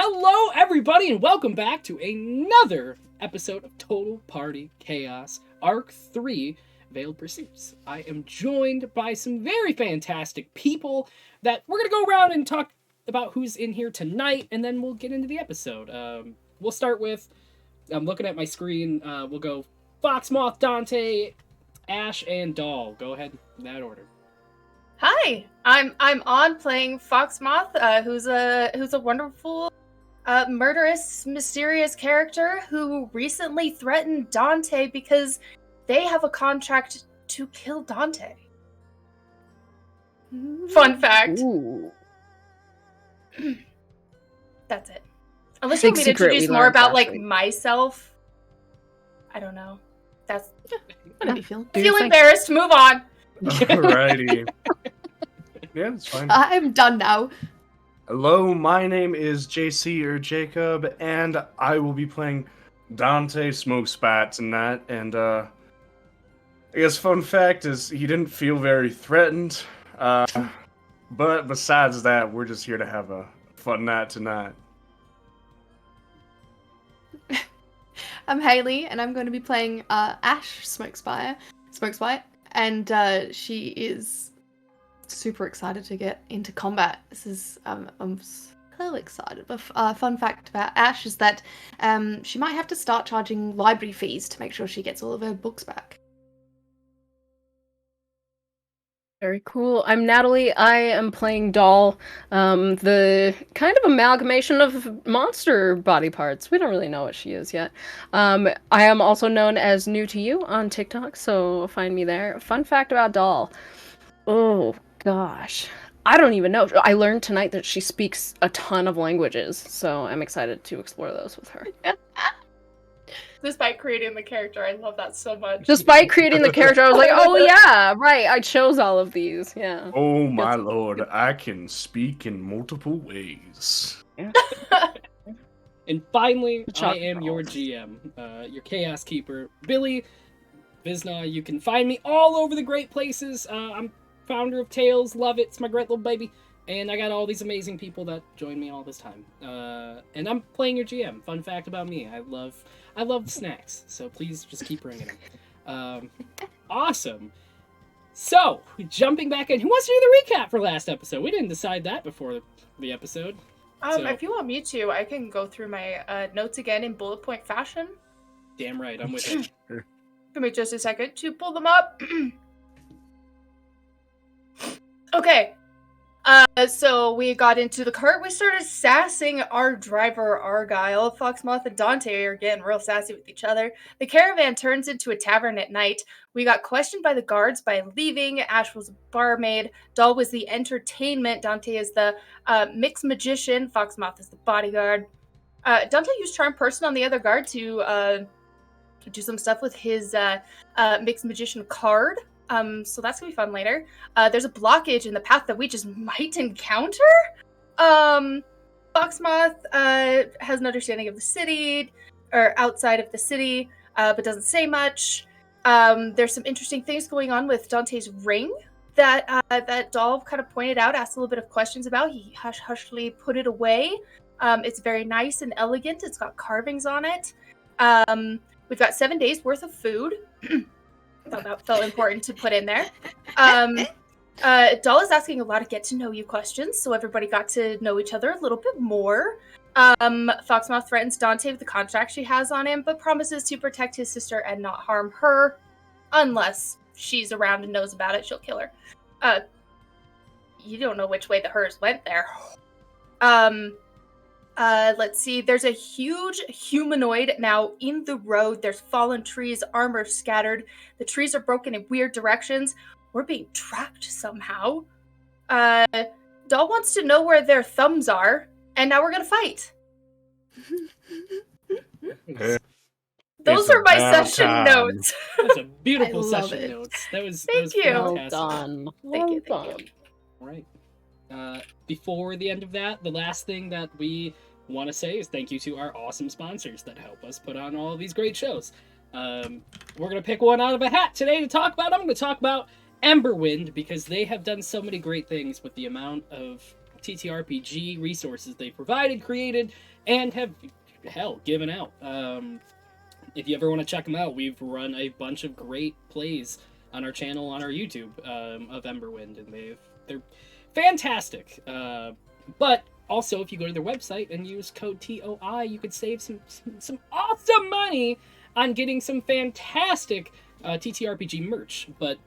Hello, everybody, and welcome back to another episode of Total Party Chaos, Arc 3, Veiled Pursuits. I am joined by some very fantastic people that we're going to go around and talk about who's in here tonight, and then we'll get into the episode. We'll start with, I'm looking at my screen, we'll go Foxmoth, Dante, Ash, and Doll. Go ahead in that order. Hi, I'm on playing Foxmoth, who's a wonderful, murderous, mysterious character who recently threatened Dante because they have a contract to kill Dante. Fun fact. Ooh. That's it. Unless you want me to introduce more about myself. I don't know. That's. Whatever you feel. I feel embarrassed. Move on. Alrighty. Yeah, it's fine. I'm done now. Hello, my name is JC or Jacob, and I will be playing Dante Smokespat tonight. And I guess fun fact is he didn't feel very threatened. But besides that, we're just here to have a fun night tonight. I'm Haley, and I'm going to be playing Ash Smokespite, and she is super excited to get into combat. This is I'm so excited. But fun fact about Ash is that she might have to start charging library fees to make sure she gets all of her books back. Very cool. I'm Natalie. I am playing Doll, the kind of amalgamation of monster body parts. We don't really know what she is yet. I am also known as New to You on TikTok, so find me there. Fun fact about Doll. Oh, gosh. I don't even know. I learned tonight that she speaks a ton of languages, so I'm excited to explore those with her. Despite creating the character, I love that so much. Despite creating the character, I was like, oh yeah, right, I chose all of these, yeah. Oh my lord, I can speak in multiple ways. Yeah. And finally, I am your GM, your Chaos Keeper, Billy Vizna. You can find me all over the great places. I'm founder of Tales, love it, it's my great little baby. And I got all these amazing people that join me all this time. And I'm playing your GM. Fun fact about me, I love snacks, so please just keep bringing them. Awesome. So, jumping back in, who wants to do the recap for last episode? We didn't decide that before the episode. If you want me to, I can go through my notes again in bullet point fashion. Damn right, I'm with you. Give me just a second to pull them up. Okay. So we got into the cart. We started sassing our driver, Argyle. Foxmoth and Dante are getting real sassy with each other. The caravan turns into a tavern at night. We got questioned by the guards by leaving. Ash was a barmaid. Doll was the entertainment. Dante is the mixed magician. Foxmoth is the bodyguard. Dante used Charm Person on the other guard to do some stuff with his mixed magician card. So that's gonna be fun later. There's a blockage in the path that we just might encounter. Foxmoth has an understanding of the city, or outside of the city, but doesn't say much. There's some interesting things going on with Dante's ring that Doll kind of pointed out, asked a little bit of questions about. He hushly put it away. It's very nice and elegant. It's got carvings on it. We've got 7 days worth of food. Thought that felt important to put in there. Doll is asking a lot of get-to-know-you questions, so everybody got to know each other a little bit more. Foxmoth threatens Dante with the contract she has on him, but promises to protect his sister and not harm her. Unless she's around and knows about it, she'll kill her. You don't know which way the hers went there. Let's see. There's a huge humanoid now in the road. There's fallen trees, armor scattered. The trees are broken in weird directions. We're being tracked somehow. Doll wants to know where their thumbs are, and now we're gonna fight. Those are my session notes. That's a beautiful I love session it. notes. That was Thank you. fantastic. Well done. Thank you. All right. Before the end of that, the last thing that we want to say is thank you to our awesome sponsors that help us put on all of these great shows. We're going to pick one out of a hat today to talk about. I'm going to talk about Emberwind because they have done so many great things with the amount of TTRPG resources they provided, created, and have, hell, given out. If you ever want to check them out, we've run a bunch of great plays on our channel, on our YouTube, of Emberwind, and they're fantastic. But also, if you go to their website and use code TOI, you could save some awesome money on getting some fantastic TTRPG merch. But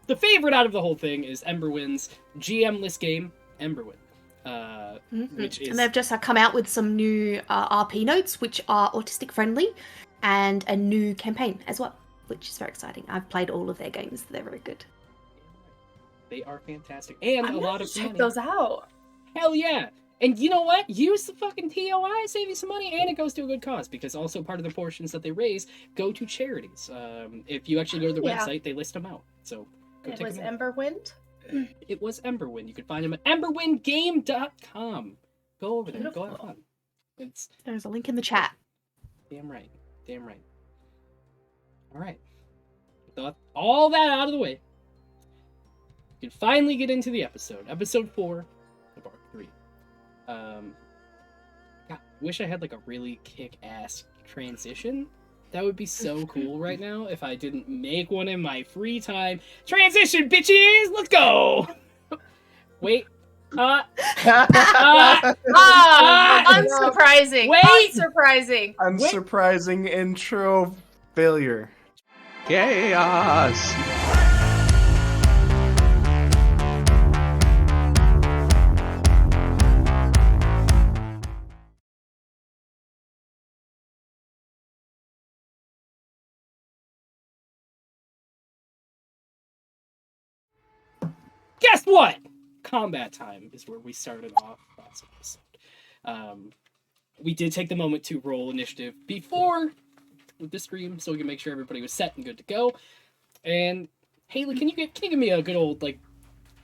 the favorite out of the whole thing is Emberwind's GM-less game, Emberwind. Which is... And they've just come out with some new RP notes, which are autistic friendly, and a new campaign as well, which is very exciting. I've played all of their games; they're very good. They are fantastic, and a lot of check money. those out. Hell yeah! And you know what? Use the fucking TOI, save you some money, and it goes to a good cause, because also part of the portions that they raise go to charities. If you actually go to the website, they list them out. So go It take was them out. Emberwind. It was Emberwind. You can find them at emberwindgame.com. Go over there. Beautiful. Go have fun. There's a link in the chat. Damn right. Damn right. All right. With all that out of the way, we can finally get into the episode. Episode 4 of Arc 3. God, wish I had like a really kick-ass transition. That would be so cool right now if I didn't make one in my free time. Transition, bitches! Let's go! Wait. Unsurprising. Wait! Unsurprising. Unsurprising intro failure. Chaos! Guess what? Combat time is where we started off last episode. We did take the moment to roll initiative before the stream, so we can make sure everybody was set and good to go. And Haley, can you give me a good old like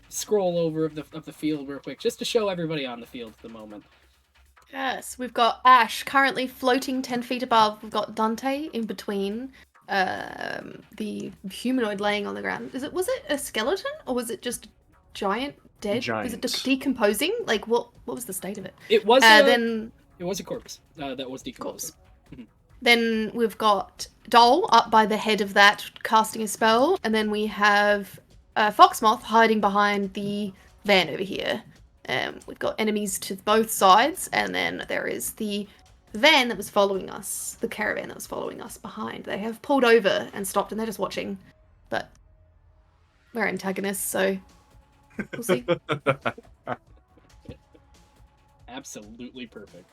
scroll over of the field real quick, just to show everybody on the field at the moment? Yes, we've got Ash currently floating 10 feet above. We've got Dante in between. The humanoid laying on the ground. Was it a skeleton or was it just giant dead? Was it decomposing? Like what was the state of it? It was it was a corpse that was Corpse. decomposing. Then we've got Doll up by the head of that casting a spell, and then we have Foxmoth hiding behind the van over here. We've got enemies to both sides, and then there is the van that was following us, the caravan that was following us behind. They have pulled over and stopped, and they're just watching. But we're antagonists, so we'll see. Absolutely perfect.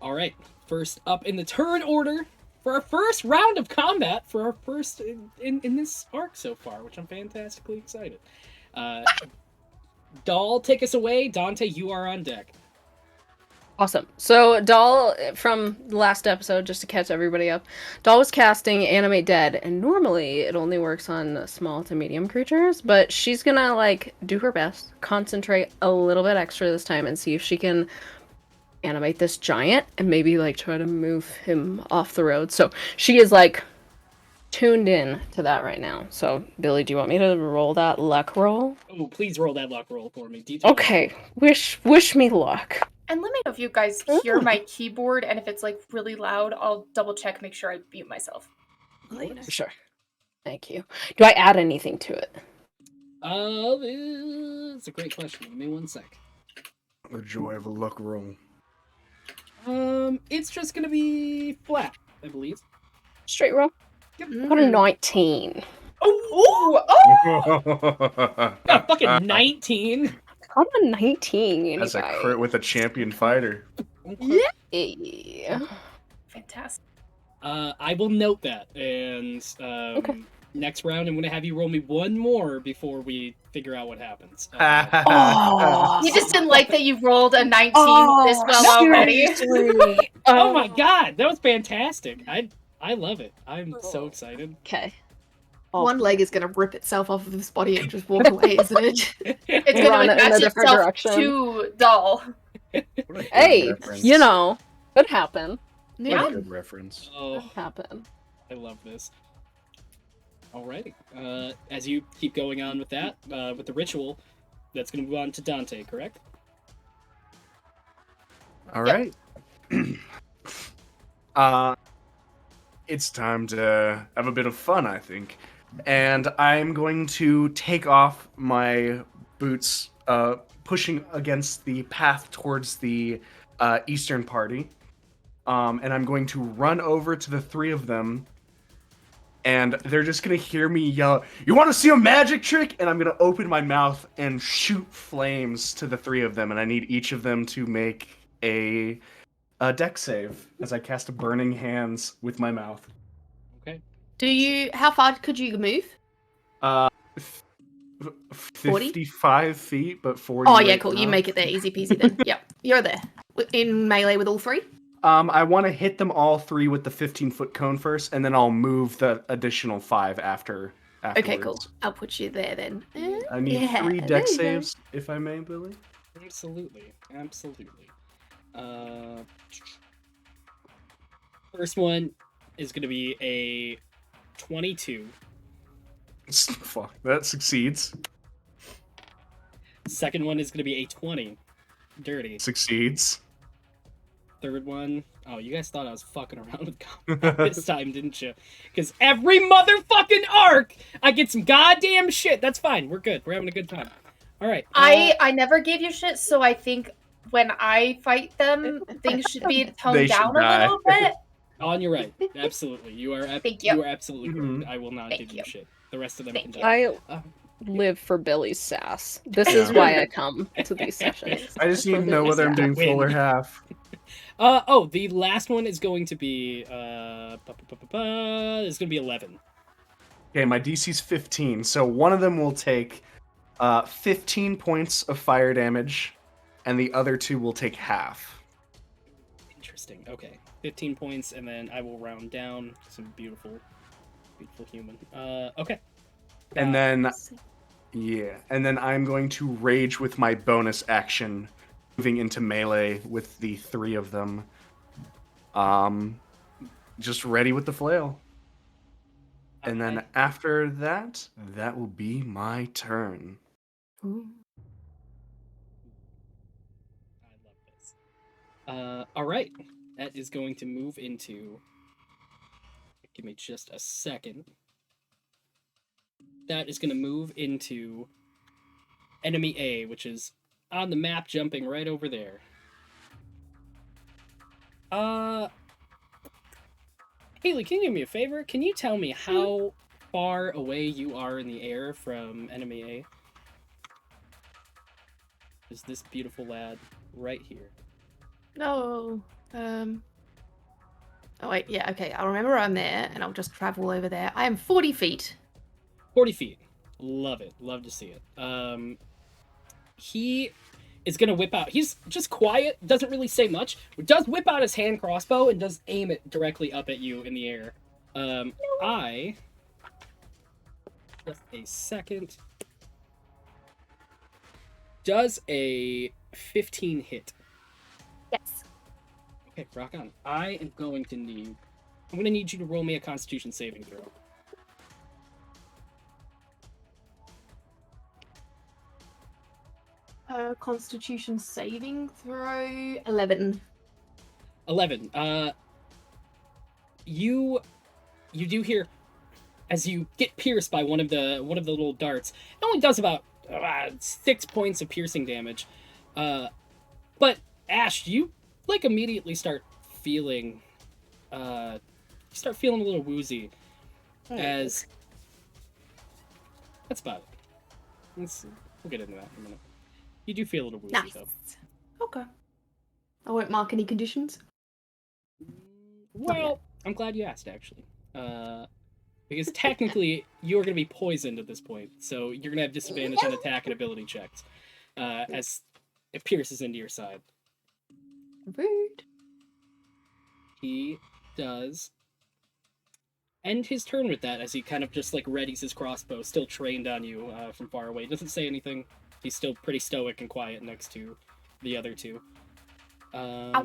All right, first up in the turn order for our first round of combat for our first in this arc so far, which I'm fantastically excited. Doll, take us away. Dante, you are on deck. Awesome. So Doll, from the last episode, just to catch everybody up, Doll was casting Animate Dead, and normally it only works on small to medium creatures, but she's gonna like do her best, concentrate a little bit extra this time, and see if she can animate this giant and maybe like try to move him off the road. So she is like tuned in to that right now. So Billy, do you want me to roll that luck roll? Oh, please roll that luck roll for me. Okay. Wish me luck. And let me know if you guys hear my keyboard, and if it's like really loud, I'll double check, make sure I mute myself. Sure. Thank you. Do I add anything to it? It's a great question. Give me 1 sec. The joy of a luck roll. It's just gonna be flat, I believe. Straight roll? Yep. What a 19. Yeah, fucking 19. I'm a 19. That's a crit with a champion fighter. Yeah. Fantastic. I will note that, and Okay. Next round I'm gonna have you roll me one more before we figure out what happens. You just didn't like that you rolled a 19 this well already. Oh my god, that was fantastic. I love it. I'm so excited. Okay. One leg is gonna rip itself off of this body and just walk away, isn't it? It's gonna Run in a attach different itself direction. to Doll. Hey, you know, could happen. Yeah. Good reference. Oh, Could happen. I love this. Alrighty. As you keep going on with that, with the ritual, that's going to move on to Dante, correct? All Yep. right. It's time to have a bit of fun, I think. And I'm going to take off my boots, pushing against the path towards the eastern party. And I'm going to run over to the three of them, and they're just gonna hear me yell, "You want to see a magic trick?" And I'm gonna open my mouth and shoot flames to the three of them, and I need each of them to make a deck save as I cast a burning hands with my mouth. Okay. How far could you move? 55 feet, but 40. Oh, yeah, right cool. You now. make it there. Easy peasy then. Yep. You're there. In melee with all three? I want to hit them all three with the 15-foot cone first, and then I'll move the additional 5 afterwards. Okay, cool. I'll put you there then. I need Yeah, 3 there deck you go. saves, if I may, Billy. Absolutely. First one is going to be a 22. Fuck, that succeeds. Second one is going to be a 20. Dirty. Succeeds. Third one, oh, you guys thought I was fucking around with combat this time, didn't you? Because every motherfucking arc, I get some goddamn shit. That's fine. We're good. We're having a good time. All right. I never gave you shit, so I think when I fight them, things should be toned They should down a die. little bit. On your right. Absolutely. You are Thank you. You are absolutely Mhm. correct. I will not Thank give you you. shit. The rest of them Thank can you. die. I live for Billy's sass. This Yeah. is why I come to these sessions. I just need For to know Billy's whether I'm sass. doing full or Win. half. The last one is going to be it's going to be 11. Okay, my DC's 15, so one of them will take 15 points of fire damage, and the other 2 will take half. Interesting. Okay. 15 points, and then I will round down some beautiful human. Okay. And then, and then I'm going to rage with my bonus action, moving into melee with the 3 of them. Just ready with the flail. And then Okay. after that, that will be my turn. Ooh. I love this. All right. That is going to move into. Give me just a second. That is going to move into enemy A, which is on the map, jumping right over there. Haley, can you do me a favor? Can you tell me how far away you are in the air from enemy A? Is this beautiful lad right here? No. Oh, wait. Yeah, okay. I'll remember I'm there, and I'll just travel over there. I am 40 feet. 40 feet. Love it. Love to see it. He is going to whip out. He's just quiet, doesn't really say much, but does whip out his hand crossbow and does aim it directly up at you in the air. Just a second. Does a 15 hit? Yes. Okay, rock on. I'm going to need you to roll me a Constitution saving throw. Constitution saving throw 11. 11. You do hear as you get pierced by one of the little darts. It only does about 6 points of piercing damage. But Ash, you like immediately start feeling a little woozy as that's about it. We'll get into that in a minute. You do feel a little woozy Nice. though. Okay. I won't mark any conditions. Well, I'm glad you asked, actually. Because technically, you're going to be poisoned at this point, so you're going to have disadvantage on attack and ability checks, as it pierces into your side. Rude. He does end his turn with that, as he kind of just, like, readies his crossbow, still trained on you from far away. Doesn't say anything. He's still pretty stoic and quiet next to the other 2. Yeah.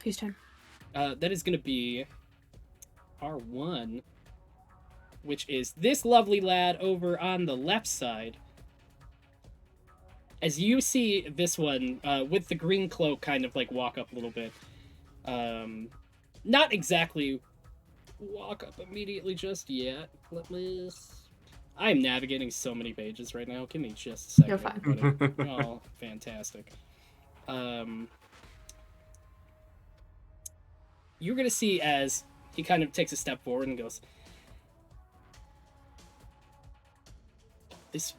Whose turn? That is going to be R1, which is this lovely lad over on the left side. as you see this one with the green cloak kind of like walk up a little bit. Not exactly walk up immediately just yet. I am navigating so many pages right now. Give me just a second. You're fine. Everybody. Oh, fantastic. You're gonna see as he kind of takes a step forward and goes, This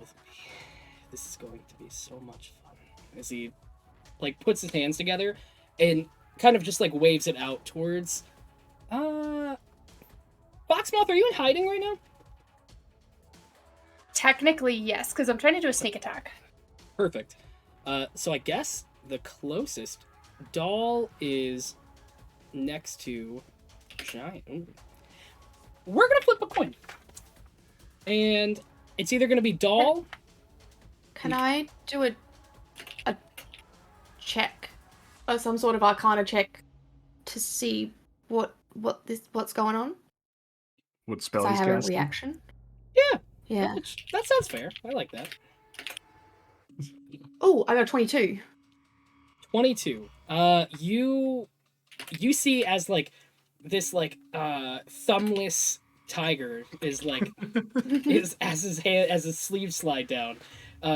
is going to be so much fun. As he like puts his hands together and kind of just like waves it out towards Foxmouth, are you in hiding right now? Technically, yes, because I'm trying to do a sneak attack. Perfect. So I guess the closest doll is next to Giant. Ooh. We're gonna flip a coin. And it's either gonna be doll. Can I do a check or some sort of arcana check to see what's going on? What spell I he's have casting? a reaction. Yeah. Yeah. That sounds fair. I like that. Oh, I got a 22. 22. You see as like this like thumbless tiger is like is as his sleeves slide down,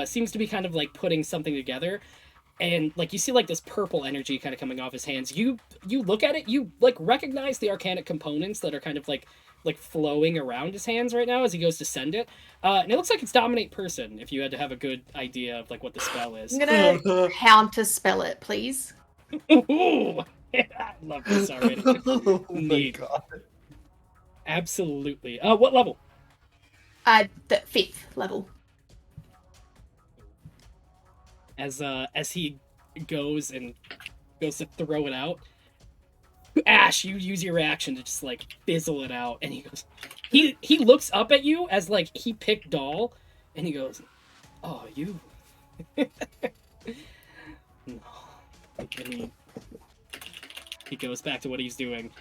seems to be kind of like putting something together, and like you see like this purple energy kind of coming off his hands. You look at it, you like recognize the arcanic components that are kind of like flowing around his hands right now as he goes to send it. And it looks like it's Dominate Person, if you had to have a good idea of like what the spell is. I'm gonna counter spell it, please. Ooh, I love this already. Oh my Neat. god. Absolutely. What level? The 5th level. As he goes to throw it out, Ash, you use your reaction to just like fizzle it out, and he goes. He looks up at you as like he picked doll, and he goes, "Oh, you." No. And he goes back to what he's doing.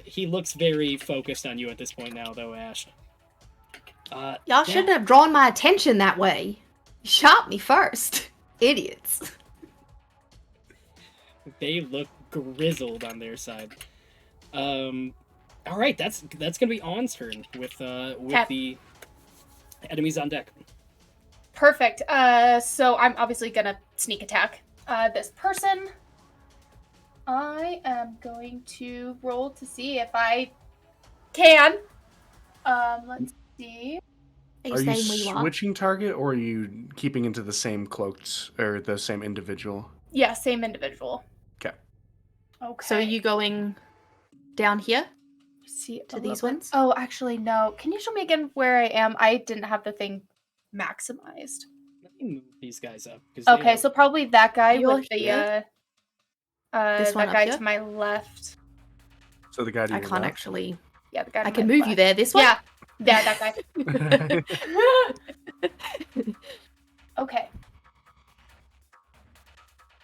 He looks very focused on you at this point now, though, Ash. Y'all shouldn't have drawn my attention that way. You shot me first. Idiots. They look grizzled on their side. All right, that's gonna be On's turn with the enemies on deck. Perfect. So I'm obviously gonna sneak attack this person. I am going to roll to see if I can. Let's see. Are you switching target, or are you keeping into the same cloaked or the same individual? Yeah, same individual. Okay. Okay. So are you going down here? See to these ones? Oh, actually, no. Can you show me again where I am? I didn't have the thing maximized. Let me move these guys up. Okay, so probably that guy with the here? that one up guy here? to my left. So the guy to I your can't left? actually. Yeah, the guy. I can move you there. This one. Yeah, that guy. Okay.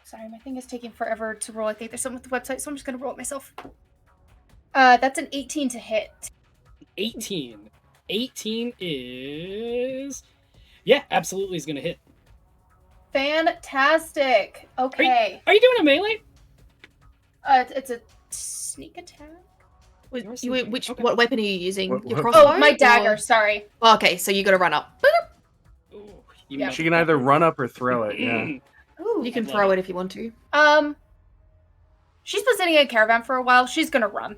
Sorry, my thing is taking forever to roll. I think there's something with the website, so I'm just gonna roll it myself. That's an 18 to hit. 18. 18 is... Yeah, absolutely is going to hit. Fantastic. Okay. Are you doing a melee? It's a sneak attack. What weapon are you using? Your What- crossbow? Oh, my dagger. or- Sorry. Oh, okay, so you got to run up. Ooh, Yeah. She can either run up or throw it, yeah. Ooh. You can love throw it. it if you want to. She's been sitting in a caravan for a while. She's gonna run.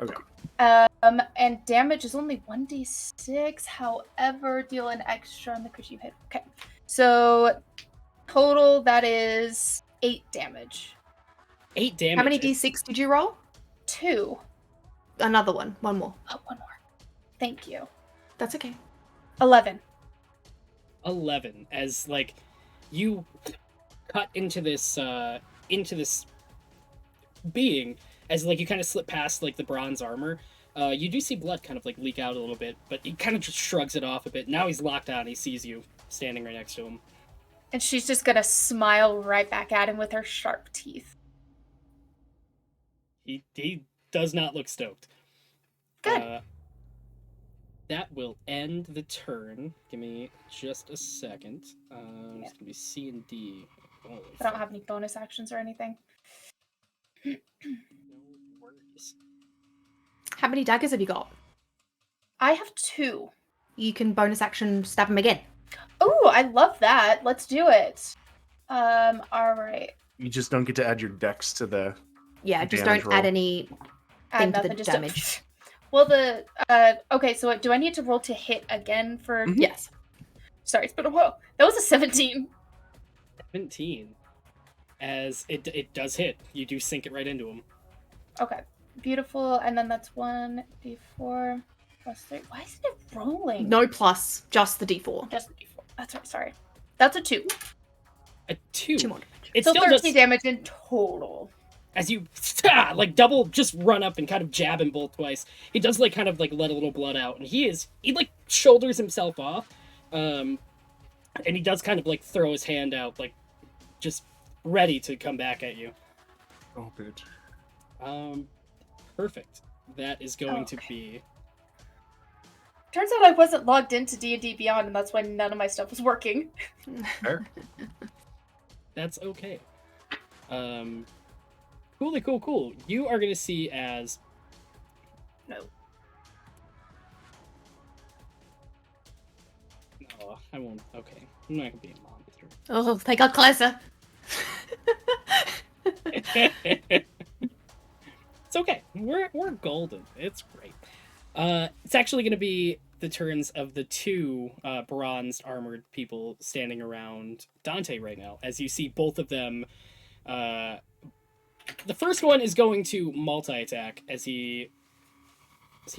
Okay. And damage is only 1d6. However, deal an extra on the crit you hit. Okay. So total that is 8 damage. 8 damage. How many d6 did you roll? 2. Another one. One more. Oh, one more. Thank you. That's okay. 11. 11. As, like, you cut into this being, as, like, you kind of slip past, like, the bronze armor. You do see blood kind of, like, leak out a little bit, but he kind of just shrugs it off a bit. Now he's locked out and he sees you standing right next to him. And she's just gonna smile right back at him with her sharp teeth. He does not look stoked. Good. that will end the turn. Give me just a second. It's gonna be C and D. Holy I don't have any bonus actions or anything. no worries. How many daggers have you got? I have 2. You can bonus action stab him again. Oh, I love that. Let's do it. All right. You just don't get to add your dex to the. Yeah, just Damage don't add roll. any Add thing to the nothing, just damage. Well, okay. So, do I need to roll to hit again for? Mhm. Yes. Sorry, it's been a while. That was a 17. 17. As it does hit, you do sink it right into him. Okay, beautiful. And then that's 1d4 plus 3. Why isn't it rolling? No plus, just the D4. Just the d4. That's right. Sorry. That's a 2. A 2. 2 more damage. It So still 13 does. damage in total. As you like double, just run up and kind of jab him both twice. He does like kind of like let a little blood out, and he like shoulders himself off, and he does kind of like throw his hand out, like just ready to come back at you. Oh, bitch. Perfect. That is going to Okay. be. Turns out I wasn't logged into D&D Beyond, and that's why none of my stuff was working. Fair. That's okay. Cool. You are gonna see as. No. Oh, I won't. Okay, I'm not gonna be a monster. Oh, they got closer. It's okay. We're golden. It's great. It's actually going to be the turns of the 2 bronzed armored people standing around Dante right now. As you see, both of them. The first one is going to multi-attack as he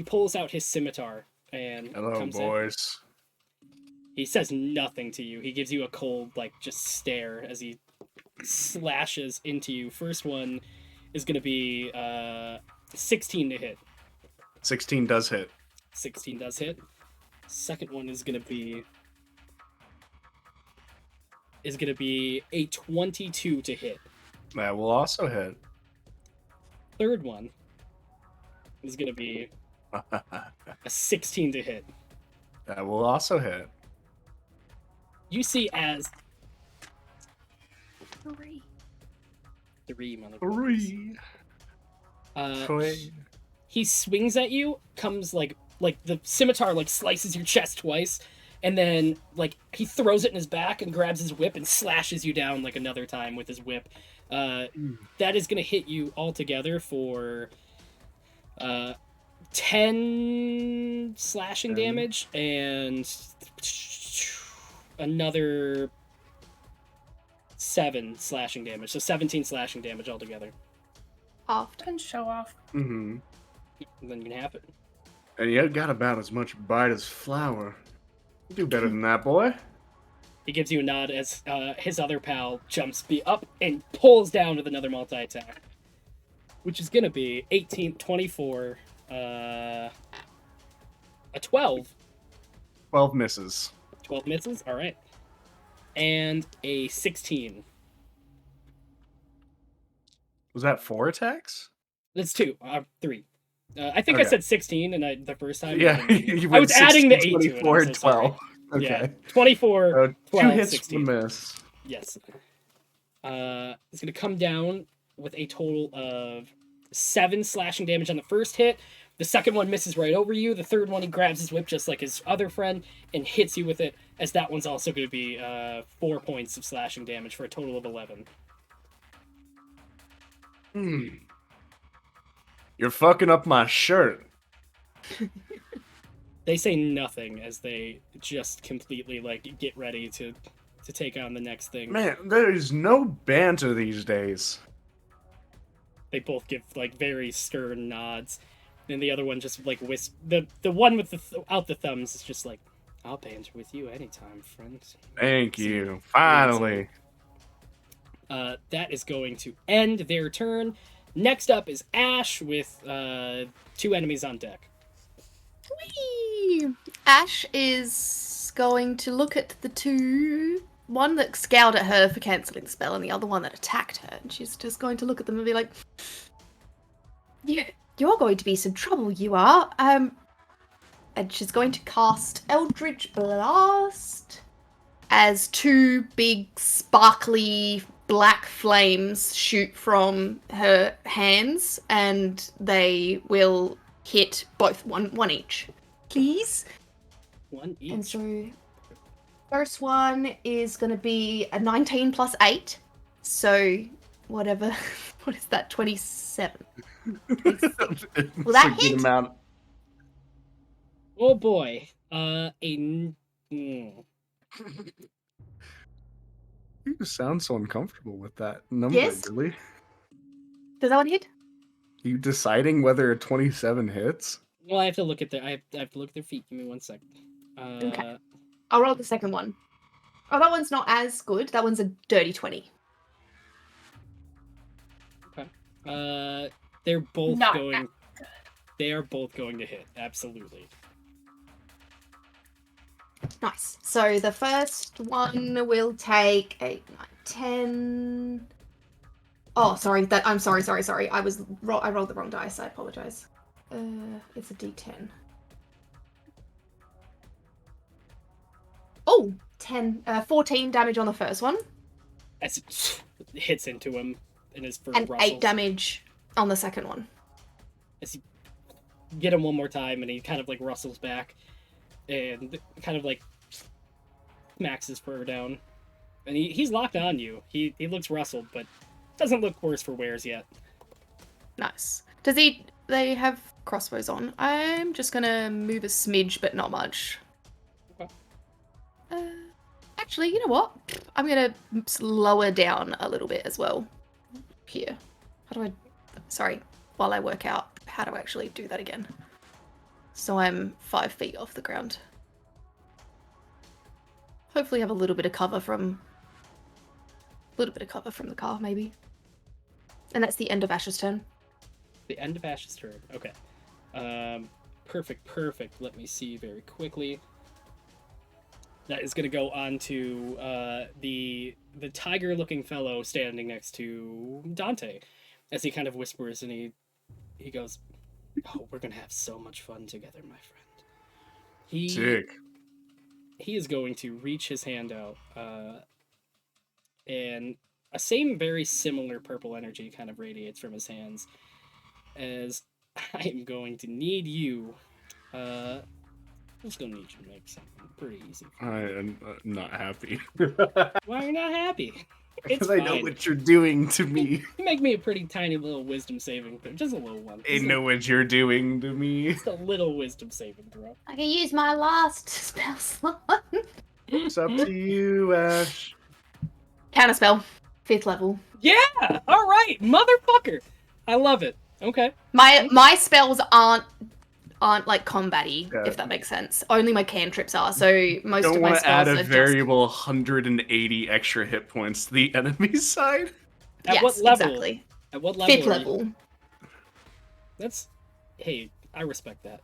pulls out his scimitar and Hello, comes in. boys. He says nothing to you. He gives you a cold, like, just stare as he slashes into you. First one is going to be 16 to hit. 16 does hit. 16 does hit. Second one is going to be a 22 to hit. That will also hit. Third one is going to be a 16 to hit. That will also hit. You see as 3. 3 motherfuckers. 3. He swings at you, comes like the scimitar like slices your chest twice, and then like he throws it in his back and grabs his whip and slashes you down like another time with his whip. That is gonna hit you altogether for 10 slashing 10. damage and another 7 slashing damage. So 17 slashing damage altogether. Half. And show off. Mm-hmm. And then you can have it. And you got about as much bite as flour. You do better than that, boy. He gives you a nod as his other pal jumps up and pulls down with another multi-attack. Which is going to be 18, 24, a 12. 12 misses. 12 misses, alright. And a 16. Was that 4 attacks? That's 2, 3. I think I Okay. said 16 and the first time. Yeah, you I went was adding the 16, 8 to it. 24, I'm so and sorry. 12. Okay. Yeah, 24, 2 12, hits 16. for the miss. Yes. It's going to come down with a total of 7 slashing damage on the first hit. The second one misses right over you. The third one, he grabs his whip just like his other friend and hits you with it, as that one's also going to be 4 points of slashing damage for a total of 11. You're fucking up my shirt. They say nothing as they just completely like get ready to take on the next thing. Man, there is no banter these days. They both give like very stern nods. And the other one just like the one with out the thumbs is just like, I'll banter with you anytime, friend. Thank you. Finally. That is going to end their turn. Next up is Ash with 2 enemies on deck. Whee! Ash is going to look at the 2. One that scowled at her for cancelling the spell, and the other one that attacked her. And she's just going to look at them and be like, "You're going to be some trouble, you are. and she's going to cast Eldritch Blast as 2 big, sparkly black flames shoot from her hands, and they will hit both one each. Please. One each. And so, first one is going to be a 19 plus 8. So, whatever. What is that? 27. Will that hit? Amount. Oh boy. You sound so uncomfortable with that number, Yes. Billy. Does that one hit? You deciding whether a 27 hits? Well, I have to look at I have to look at their feet. Give me 1 second. Okay. I'll roll the second one. Oh, that one's not as good. That one's a dirty 20. Okay. They're both Not going. They are both going to hit. Absolutely. Nice. So the first one will take 8, 9, 10. Oh, sorry. I'm sorry. I rolled the wrong dice. I apologize. It's a D10. Oh, 14 damage on the first one. As it hits into him in his first And 8 damage on the second one. As you get him one more time, and he kind of like rustles back, and kind of like smacks his fur down, and he's locked on you. He looks rustled, but doesn't look worse for wears yet. Nice. They have crossbows on. I'm just gonna move a smidge, but not much. Okay. Actually, you know what? I'm gonna lower down a little bit as well. Here. Sorry, while I work out how to actually do that again. So I'm 5 feet off the ground. Hopefully have a little bit of cover from the car, maybe. And that's the end of Ash's turn. The end of Ash's turn. Okay. Perfect. Let me see very quickly. That is going to go on to the tiger-looking fellow standing next to Dante, as he kind of whispers, and he goes, "Oh, we're going to have so much fun together, my friend." Sick. He is going to reach his hand out, and a very similar purple energy kind of radiates from his hands, as I am going to need you. I'm just going to need you to make something pretty easy. I am not happy. Why are you not happy? It's Because I know fine. what you're doing to me. You make me a pretty tiny little wisdom saving throw. Just a little one. I know what you're doing to me. Just a little wisdom saving throw. I can use my last spell slot. It's up to you, Ash. Counterspell. 5th level. Yeah! Alright! Motherfucker! I love it. Okay. My spells aren't like combat-y, Yeah. if that makes sense. Only my cantrips are, so most Don't of my want to add spells a are variable 180 extra hit points to the enemy's side. At Yes, what level? exactly. At what level? 5th level. That's... Hey, I respect that.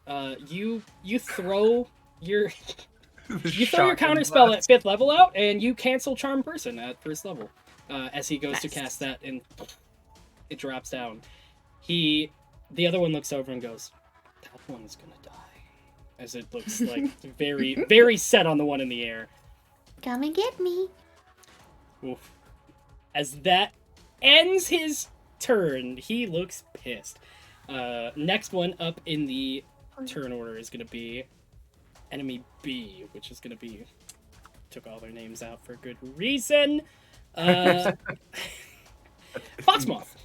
You throw your... You throw your counterspell at 5th level out, and you cancel Charm Person at 1st level. As he goes to Nice. cast that, and it drops down. The other one looks over and goes, "That one's gonna die." As it looks like very, very set on the one in the air. Come and get me. Oof. As that ends his turn, he looks pissed. Next one up in the turn order is gonna be enemy B, which is gonna be... Took all their names out for good reason. Foxmoth.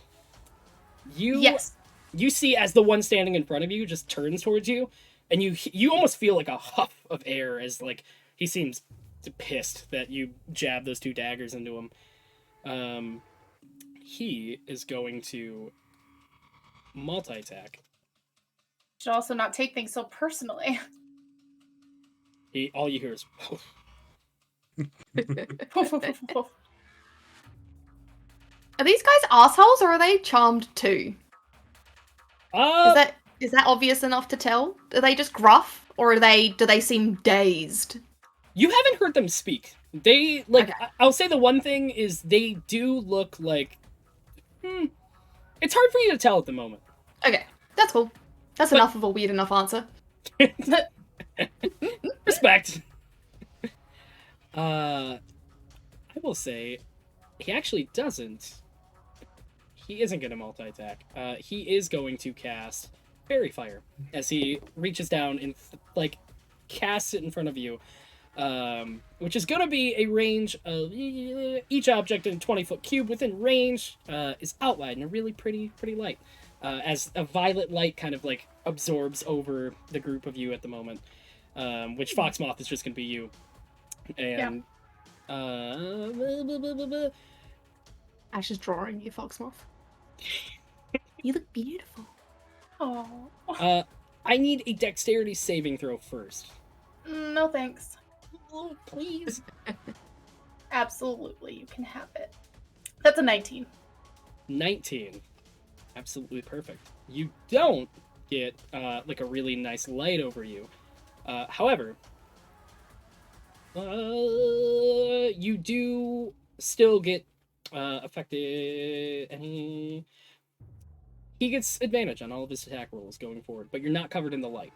Yes. You see as the one standing in front of you just turns towards you, and you almost feel like a huff of air as like he seems pissed that you jabbed those 2 daggers into him. He is going to multi-attack. Should also not take things so personally. All you hear is Are these guys assholes or are they charmed too? Is that obvious enough to tell? Are they just gruff or do they seem dazed? You haven't heard them speak. They like Okay. I'll say the one thing is they do look like it's hard for you to tell at the moment. Okay, that's cool. That's enough of a weird enough answer. respect. I will say, he actually doesn't. He isn't going to multi-attack. He is going to cast Fairy Fire as he reaches down and casts it in front of you, which is going to be a range of each object in a 20-foot cube within range is outlined in a really pretty light, as a violet light kind of like absorbs over the group of you at the moment, which Foxmoth is just going to be you. And Ash is drawing you, Foxmoth. You look beautiful. Oh. I need a dexterity saving throw first. No thanks. Oh, please. Absolutely, you can have it. That's a 19. 19. Absolutely perfect. You don't get like a really nice light over you. However, you do still get affected. He gets advantage on all of his attack rolls going forward, but you're not covered in the light.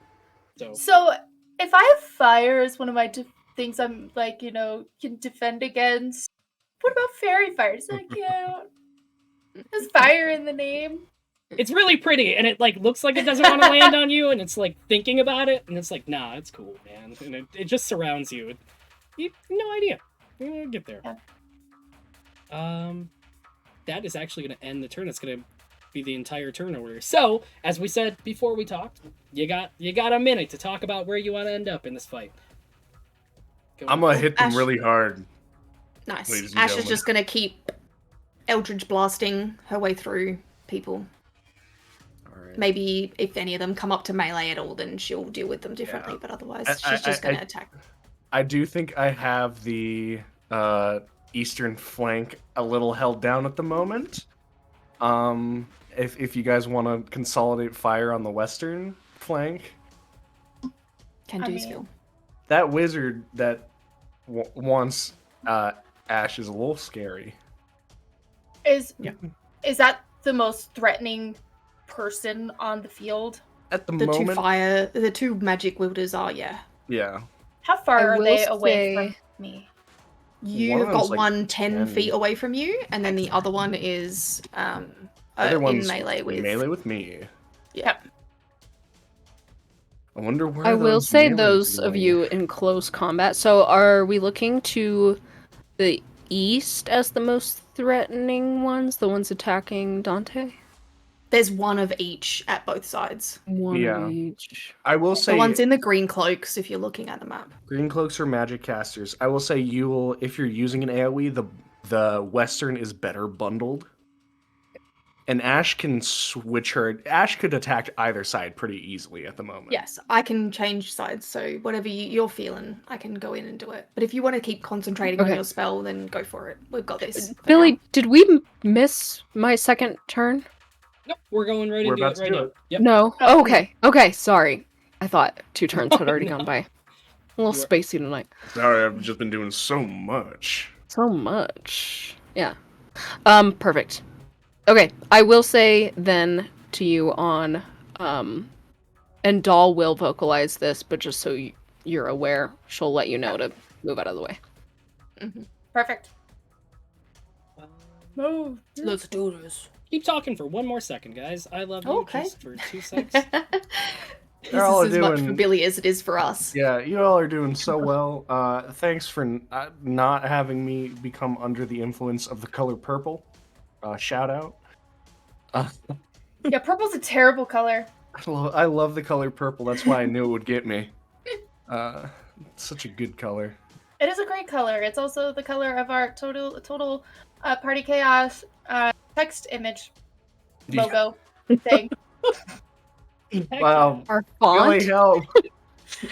So if I have fire as one of my things I'm like, can defend against, what about fairy fire? Is that cute? There's fire in the name. It's really pretty, and it like looks like it doesn't want to land on you, and it's like thinking about it, and it's like, nah, it's cool, man. And it just surrounds you. You have no idea. You're gonna get there. Yeah. That is actually gonna end the turn. It's gonna be the entire turn order. So, as we said before we talked, you got a minute to talk about where you want to end up in this fight. I'm gonna hit them Ash. really hard. Nice. Ladies and Ash is gentlemen. just gonna keep Eldritch blasting her way through people. Alright. Maybe if any of them come up to melee at all, then she'll deal with them differently. Yeah. But otherwise, she's just gonna attack. I do think I have the eastern flank a little held down at the moment. If you guys want to consolidate fire on the western flank, Can I do mean- skill. that wizard that wants Ash is a little scary. Is Yeah. that the most threatening person on the field? At the The moment, the two magic wielders are, yeah. yeah. How far I are will they away say- from me? You've of them's got like one 10 10. feet away from you, and then the other one is Other in one's melee with. me. Yeah. I wonder where I will those say melees those are of going. you in close combat. So are we looking to the east as the most threatening ones? The ones attacking Dante? There's one of each at both sides. One Yeah. of each. I will say The one's in the green cloaks if you're looking at the map. green cloaks are magic casters. I will say you will, if you're using an AoE, the western is better bundled. And Ash can switch her. Ash could attack either side pretty easily at the moment. Yes, I can change sides, so whatever you're feeling, I can go in and do it. But if you want to keep concentrating on Okay. your spell, then go for it. We've got this. for Billy, now. did we miss my second turn? Nope, we're going right We're into about it to right do now. it. Yep. No. Oh. Oh, okay. Okay, sorry. I thought 2 turns had already No. gone by. A little You are- spacey tonight. Sorry, I've just been doing so much. So much. Yeah. Perfect. Okay, I will say then to you on, and Doll will vocalize this, but just so you're aware, she'll let you know to move out of the way. Perfect. Move. Let's do this. Keep talking for one more second, guys. I love you Okay. just for 2 seconds. This They're all is as much for doing- Billy as it is for us. Yeah, you all are doing so well. Thanks for not having me become under the influence of the color purple. Shout out. Yeah, purple's a terrible color. I love the color purple. That's why I knew it would get me. It's such a good color. It is a great color. It's also the color of our total party chaos text image logo thing. Wow. Our Really font? help.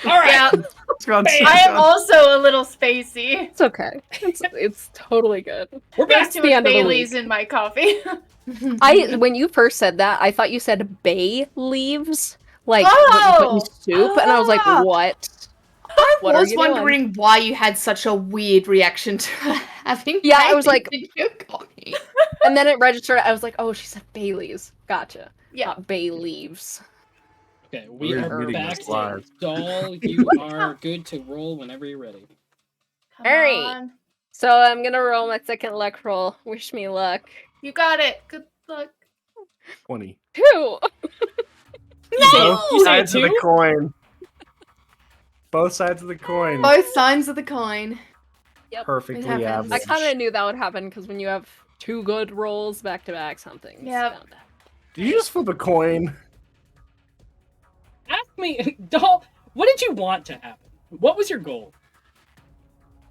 All right. Yeah, It's gone Bam. so I am good. also a little spacey. It's okay. It's totally good. We're There's back. too the much end of the Bailey's in my coffee. When you first said that, I thought you said bay leaves, like Oh! what you put in soup, and I was like, Ah! what? I What are was you doing? wondering why you had such a weird reaction to having. Yeah, I was like- in your coffee. And then it registered. I was like, oh, she said bay leaves. Gotcha. Yeah. Not bay leaves. Okay, we are reading back. this live. Doll, you are good to roll whenever you're ready. Come Alright. on. So I'm gonna roll my second luck roll. Wish me luck. You got it. Good luck. 20. 2! No! You say Sides of the two? coin. Both sides of the coin. Both sides of the coin. Yep. Perfectly It happens. I average. kind of knew that would happen because when you have 2 good rolls back to back, something's Yep. bound to happen. Did you just flip a coin? Ask me, Doll, what did you want to happen? What was your goal?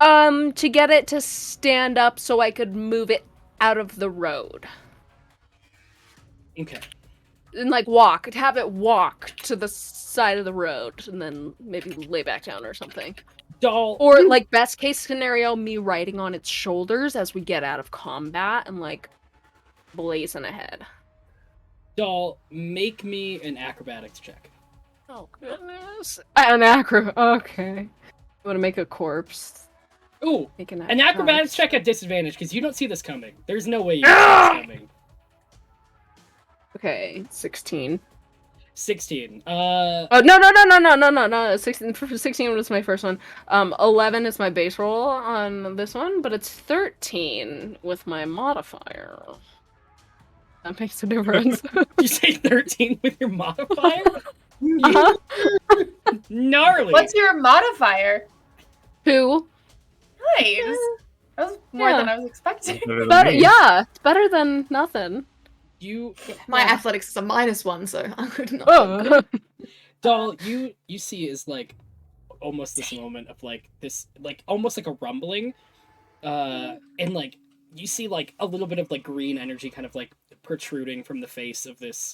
To get it to stand up so I could move it out of the road. Okay. And like walk, to have it walk to the side of the road and then maybe lay back down or something. Doll, Or like best case scenario, me riding on its shoulders as we get out of combat and like blazing ahead. Doll, make me an acrobatics check. Oh goodness. An acro. Okay. You want to make a corpse? Ooh, Make an acrobatics check at disadvantage because you don't see this coming. There's no way you see this coming. Okay, 16. 16. Oh no. 16 was my first one. 11 is my base roll on this one, but it's 13 with my modifier. That makes a difference. You say 13 with your modifier? Uh-huh. Gnarly. What's your modifier? 2. Nice. That was more Yeah. than I was expecting. But yeah, it's better than nothing. You, My athletics is a -1, so I would not. Oh. Doll, you see is like almost this moment of like this, like almost like a rumbling, and like you see like a little bit of like green energy kind of like protruding from the face of this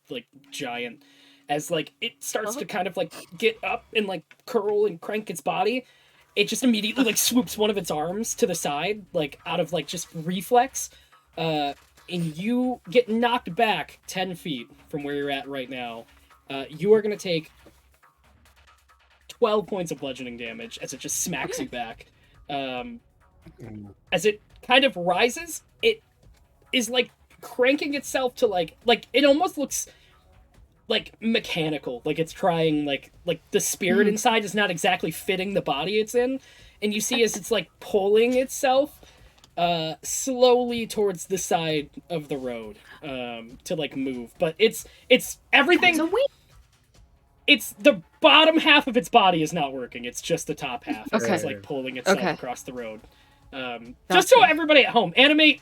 like giant, as like it starts to kind of like get up and like curl and crank its body. It just immediately like swoops one of its arms to the side, like out of like just reflex, and you get knocked back 10 feet from where you're at right now. You are going to take 12 points of bludgeoning damage as it just smacks you back. As it kind of rises, it is like cranking itself to like it almost looks like mechanical, like it's trying like the spirit inside is not exactly fitting the body it's in, and you see as it's like pulling itself slowly towards the side of the road to like move, but it's everything. So we It's the bottom half of its body is not working. It's just the top half. Okay. It's like pulling itself Okay. across the road. Just so everybody at home, Animate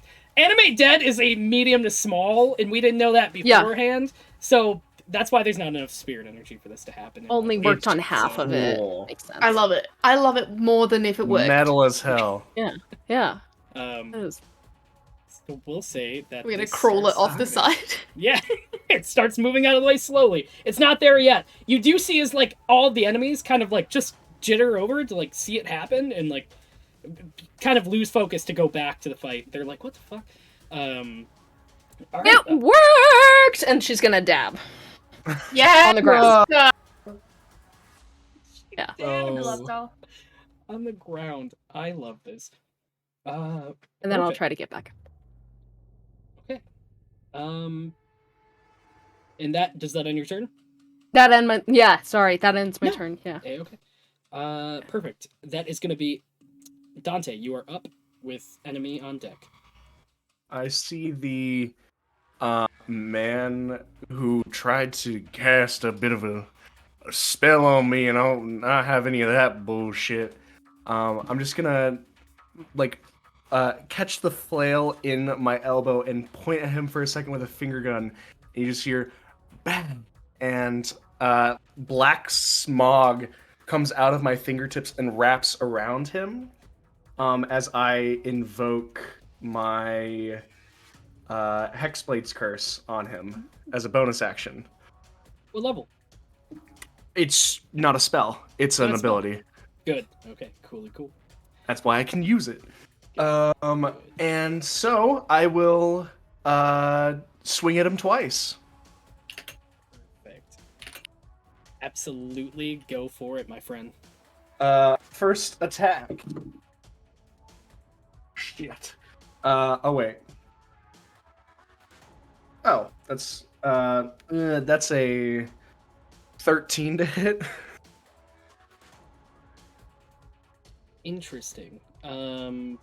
Dead is a medium to small, and we didn't know that beforehand. So that's why there's not enough spirit energy for this to happen. Only worked on half of it. Cool. Makes sense. I love it. I love it more than if it worked. Metal as hell. Yeah. So we'll say that We're gonna this crawl it starts off the happening. side. Yeah, it starts moving out of the way slowly. It's not there yet. You do see as like all the enemies kind of like just jitter over to like see it happen and like kind of lose focus to go back to the fight. They're like, what the fuck? All right, It worked! And she's gonna dab. Yeah. On the ground. Yeah. Yeah. I love doll. on the ground. I love this. And then I'll Perfect. try to get back. Okay. And does that end your turn? That ends my turn, yeah. Okay. Perfect. That is gonna be Dante. You are up with enemy on deck. I see the man who tried to cast a bit of a spell on me, and I'll not have any of that bullshit. I'm just gonna catch the flail in my elbow and point at him for a second with a finger gun. And you just hear bang, and black smog comes out of my fingertips and wraps around him as I invoke my Hexblade's Curse on him as a bonus action. What level? It's not a spell. It's an Not a spell. ability. Good. Okay. Cool. That's why I can use it. And so I will swing at him twice. Perfect. Absolutely go for it, my friend. First attack. Shit. Oh wait. Oh, that's a 13 to hit. Interesting. 13.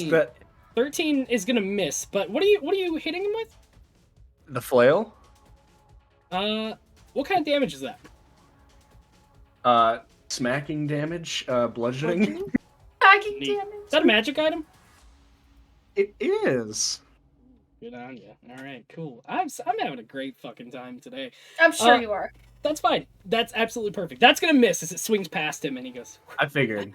That 13 is gonna miss, but what are you hitting him with? the flail? What kind of damage is that? Smacking damage, bludgeoning. Hacking Neat. damage. Is that a magic item? It is. Good on you. All right, cool. I'm having a great fucking time today. I'm sure you are. That's fine. That's absolutely perfect. That's gonna miss as it swings past him, and he goes. I figured.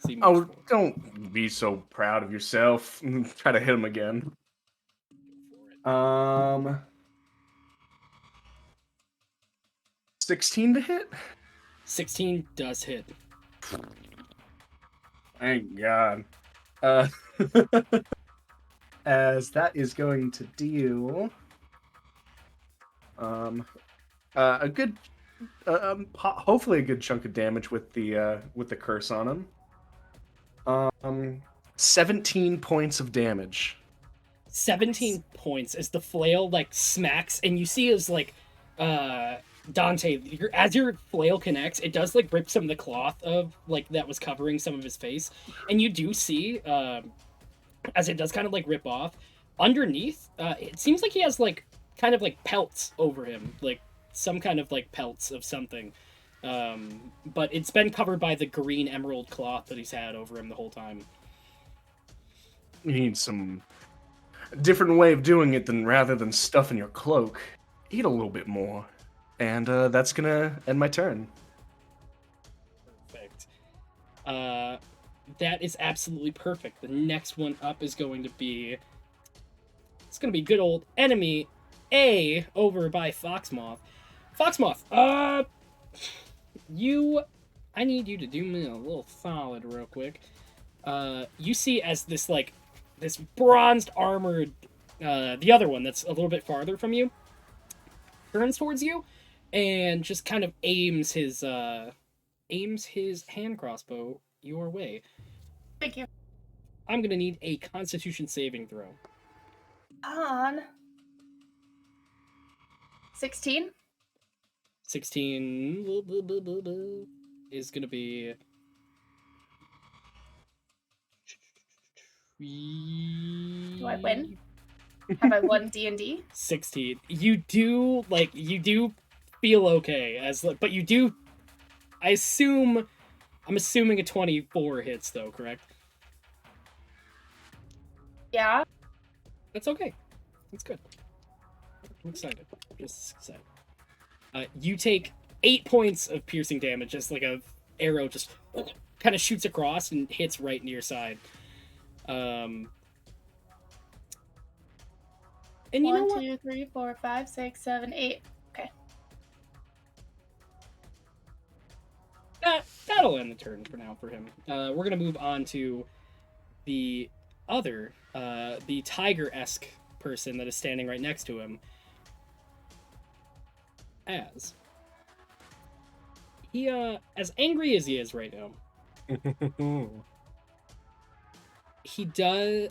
See, Oh, don't be so proud of yourself. Try to hit him again. 16 to hit? 16 does hit. Thank God. As that is going to deal a good hopefully a good chunk of damage with the curse on him. 17 points of damage. 17 points as the flail like smacks, and you see as like Dante, as your flail connects, it does like rip some of the cloth of like that was covering some of his face, and you do see as it does kind of like rip off underneath. It seems like he has like kind of like pelts over him, like some kind of like pelts of something. But it's been covered by the green emerald cloth that he's had over him the whole time. You need some different way of doing it than rather than stuffing your cloak. Eat a little bit more. And that's gonna end my turn. Perfect. That is absolutely perfect. The next one up is going to be... It's going to be good old enemy A over by Foxmoth. Foxmoth, I need you to do me a little solid real quick. You see as this, like, this bronzed armored, the other one that's a little bit farther from you, turns towards you, and just kind of aims his hand crossbow your way. Thank you. I'm gonna need a Constitution saving throw. On 16. 16 is gonna be. Do I win? Have I won D&D? 16. You do feel okay as, but you do. I'm assuming a 24 hits though, correct? Yeah. That's okay. That's good. I'm excited. Just excited. You take 8 points of piercing damage as like a arrow just kind of shoots across and hits right near your side. And you know 1, what? 2, 3, 4, 5, 6, 7, 8. Okay. That'll end the turn for now for him. We're gonna move on to the other, the tiger-esque person that is standing right next to him. As he, as angry as he is right now, he does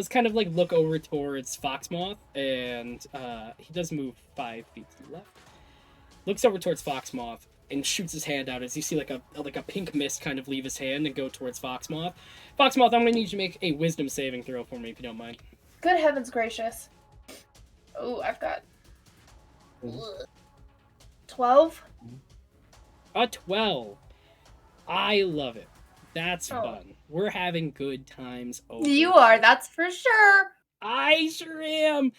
kind of like look over towards Foxmoth, and he does move 5 feet to the left. Looks over towards Foxmoth and shoots his hand out as you see like a pink mist kind of leave his hand and go towards Foxmoth. Foxmoth, I'm gonna need you to make a wisdom saving throw for me if you don't mind. Good heavens gracious. Oh, I've got 12. A 12. I love it. That's Oh. fun. We're having good times over. You are, that's for sure. I sure am.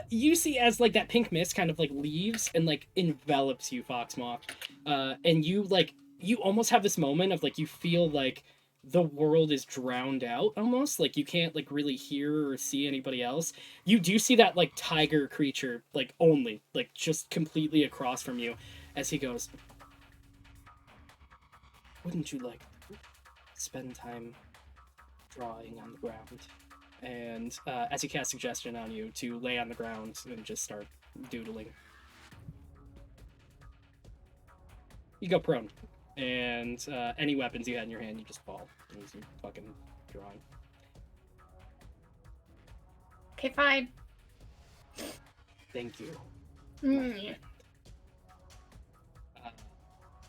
You see as like that pink mist kind of like leaves and like envelops you, Foxmoth. And you almost have this moment of like you feel like the world is drowned out almost, like you can't like really hear or see anybody else. You do see that like tiger creature like only like just completely across from you as he goes, wouldn't you like to spend time drawing on the ground? And as he casts suggestion on you to lay on the ground and just start doodling. You go prone, and any weapons you had in your hand, you just fall as you're fucking drawing. Okay, fine. Thank you. Mm.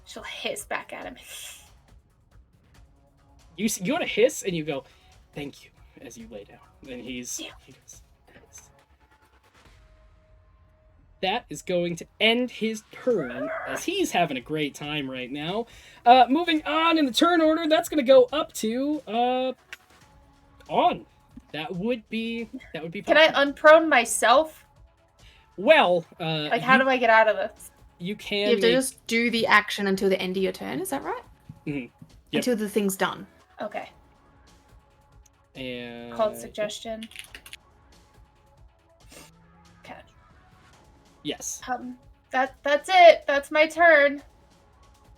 She'll hiss back at him. You want to hiss, and you go, "Thank you," as you lay down. And he goes, "Thanks." That is going to end his turn, as he's having a great time right now. Moving on in the turn order, that's going to go up to on. That would be Can I unprone myself? Well, like, how do I get out of this? You can. You have to just do the action until the end of your turn. Is that right? Mm-hmm. Yep. Until the thing's done. Okay. And called suggestion. Okay. Yes. That's it. That's my turn.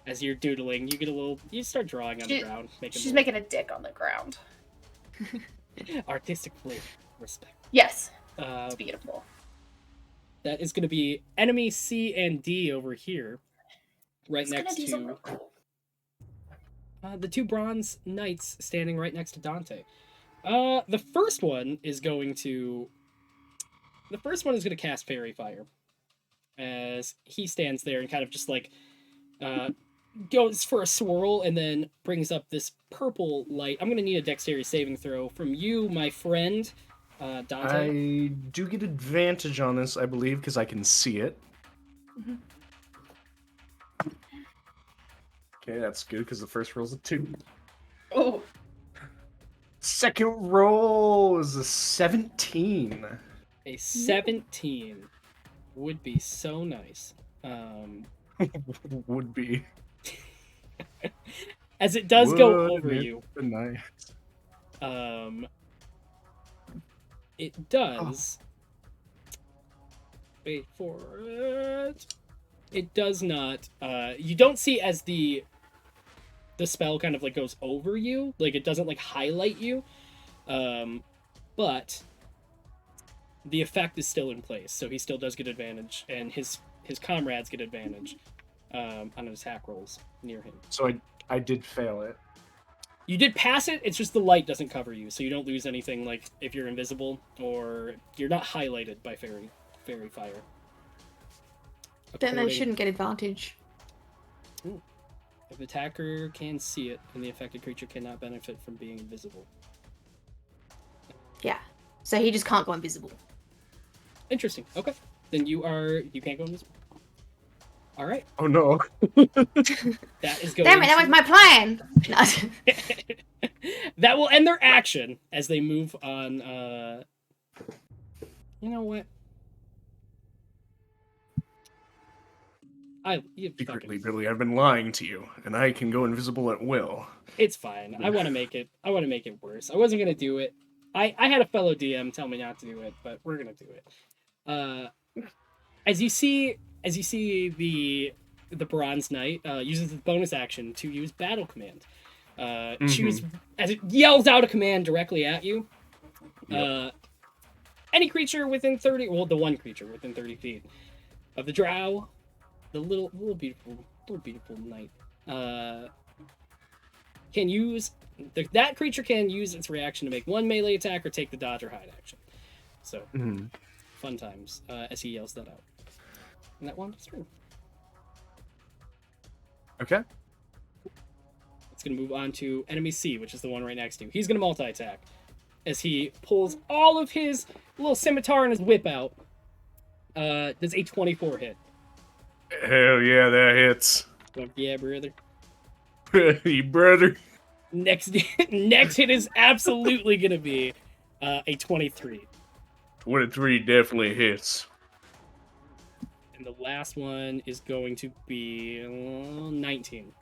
As you're doodling, you get a little. You start drawing on the ground. She's making a dick on the ground. Artistically, respect. Yes. It's beautiful. That is going to be enemy C and D over here, right next to the two bronze knights standing right next to Dante. The first one is going to cast Fairy Fire, as he stands there and kind of just like goes for a swirl and then brings up this purple light. I'm going to need a dexterity saving throw from you, my friend. Dante. I do get advantage on this, I believe, because I can see it. Mm-hmm. Okay, that's good, because the first roll's a 2. Oh. Second roll is a 17. A 17 would be so nice. Would be. As it does go over you. Nice. It does. Wait for it. It does not. You don't see as the spell kind of like goes over you, like it doesn't like highlight you, but the effect is still in place, so he still does get advantage, and his comrades get advantage on attack rolls near him. So I did fail it. You did pass it, it's just the light doesn't cover you, so you don't lose anything like if you're invisible or you're not highlighted by fairy fire. Then they shouldn't get advantage. Ooh. If the attacker can see it, and the affected creature cannot benefit from being invisible. Yeah. So he just can't go invisible. Interesting. Okay. Then you can't go invisible. Alright. Oh no. That is going Damn it, that was my plan! That will end their action as they move on. You know what? Secretly, Billy, I've been lying to you, and I can go invisible at will. It's fine. I want to make it worse. I wasn't gonna do it. I had a fellow DM tell me not to do it, but we're gonna do it. As you see the Bronze Knight uses the bonus action to use Battle Command. Choose as it yells out a command directly at you. Yep. Any creature within 30, well, the one creature within 30 feet of the drow, the little beautiful knight, can use that creature can use its reaction to make one melee attack or take the dodge or hide action. So fun times as he yells that out. And that one is true. Okay. It's going to move on to enemy C, which is the one right next to you. He's going to multi-attack as he pulls all of his little scimitar and his whip out. Does a 24 hit? Hell yeah, that hits. Yeah, brother. Hey, brother. Next hit is absolutely going to be a 23. 23 definitely hits. And the last one is going to be 19.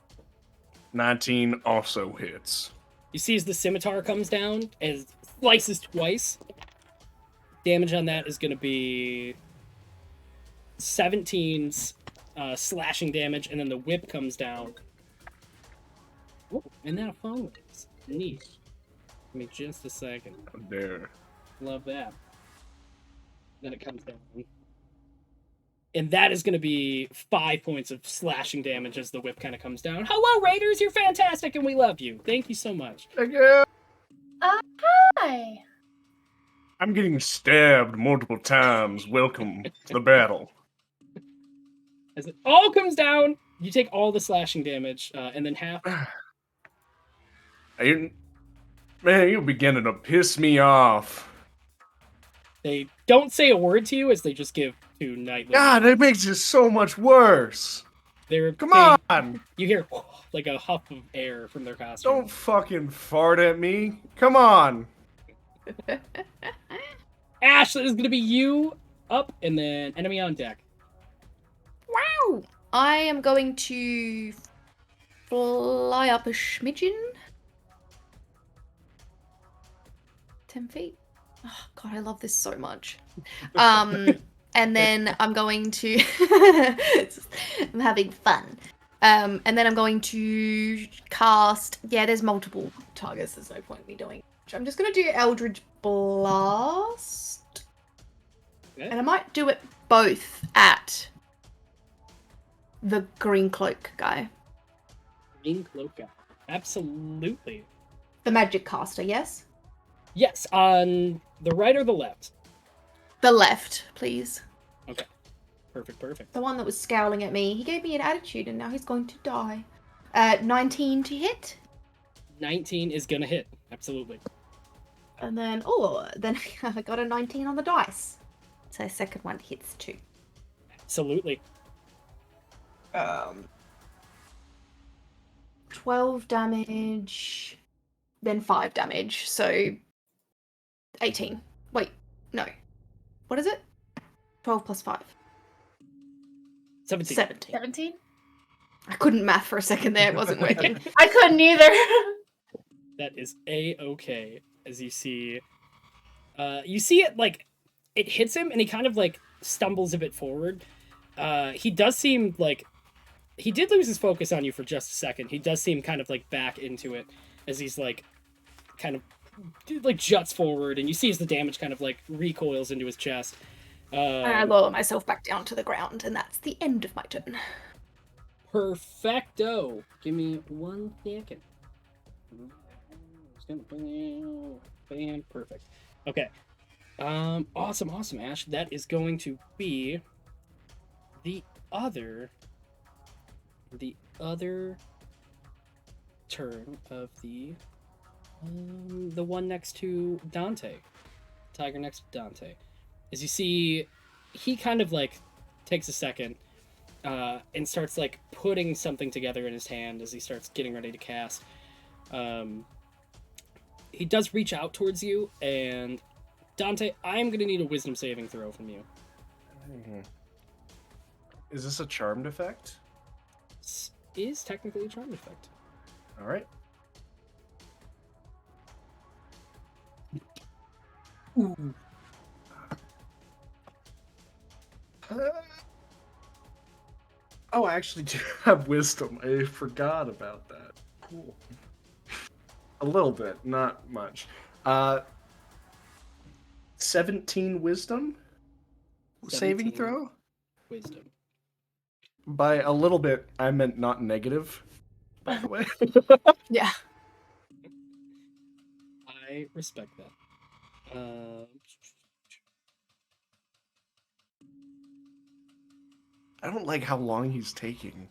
19 also hits. You see as the scimitar comes down and slices twice. Damage on that is going to be 17's slashing damage, and then the whip comes down. Oh, and that follows. Neat. Give me just a second. There. Love that. Then it comes down. And that is going to be 5 points of slashing damage as the whip kind of comes down. Hello, Raiders! You're fantastic, and we love you. Thank you so much. Thank you. Hi. I'm getting stabbed multiple times. Welcome to the battle. As it all comes down, you take all the slashing damage, and then half. Man, you're beginning to piss me off. They don't say a word to you as they just give 2 nightly. God, that makes it so much worse. Come on! You hear like a huff of air from their costume. Don't fucking fart at me. Come on. Ash, that is going to be you up, and then enemy on deck. Wow! I am going to fly up a schmidgen. 10 feet. Oh, God, I love this so much. And then I'm going to... I'm having fun. And then I'm going to cast... Yeah, there's multiple targets. There's no point in me doing... I'm just going to do Eldritch Blast. Okay. And I might do it both at the green cloak guy. Green cloak guy. Absolutely. The magic caster, yes? Yes, on the right or the left? The left, please. Okay. Perfect. The one that was scowling at me. He gave me an attitude and now he's going to die. 19 to hit. 19 is going to hit. Absolutely. And then, then I got a 19 on the dice. So second one hits too. Absolutely. 12 damage, then 5 damage, so 18. Wait, no. What is it? 12 plus 5. 17. 17? I couldn't math for a second there, it wasn't working. I couldn't either. That is A-okay, as you see it, like, it hits him, and he kind of, like, stumbles a bit forward. He does seem, like, he did lose his focus on you for just a second. He does seem kind of, like, back into it, as he's, like, kind of, like, juts forward, and you see as the damage kind of, like, recoils into his chest. I lower myself back down to the ground, and that's the end of my turn. Perfecto. Give me 1 second. Bam, perfect. Okay. Awesome, Ash. That is going to be the other turn of the one next to Dante. Tiger next to Dante. As you see, he kind of like takes a second and starts like putting something together in his hand as he starts getting ready to cast. He does reach out towards you, and Dante, I'm gonna need a wisdom saving throw from you. Is this a charmed effect? This is technically a charmed effect. All right. Ooh. Oh, I actually do have wisdom. I forgot about that. Cool. A little bit, not much. 17 wisdom? 17 saving throw? Wisdom. By a little bit, I meant not negative, by the way. Yeah. I respect that. I don't like how long he's taking.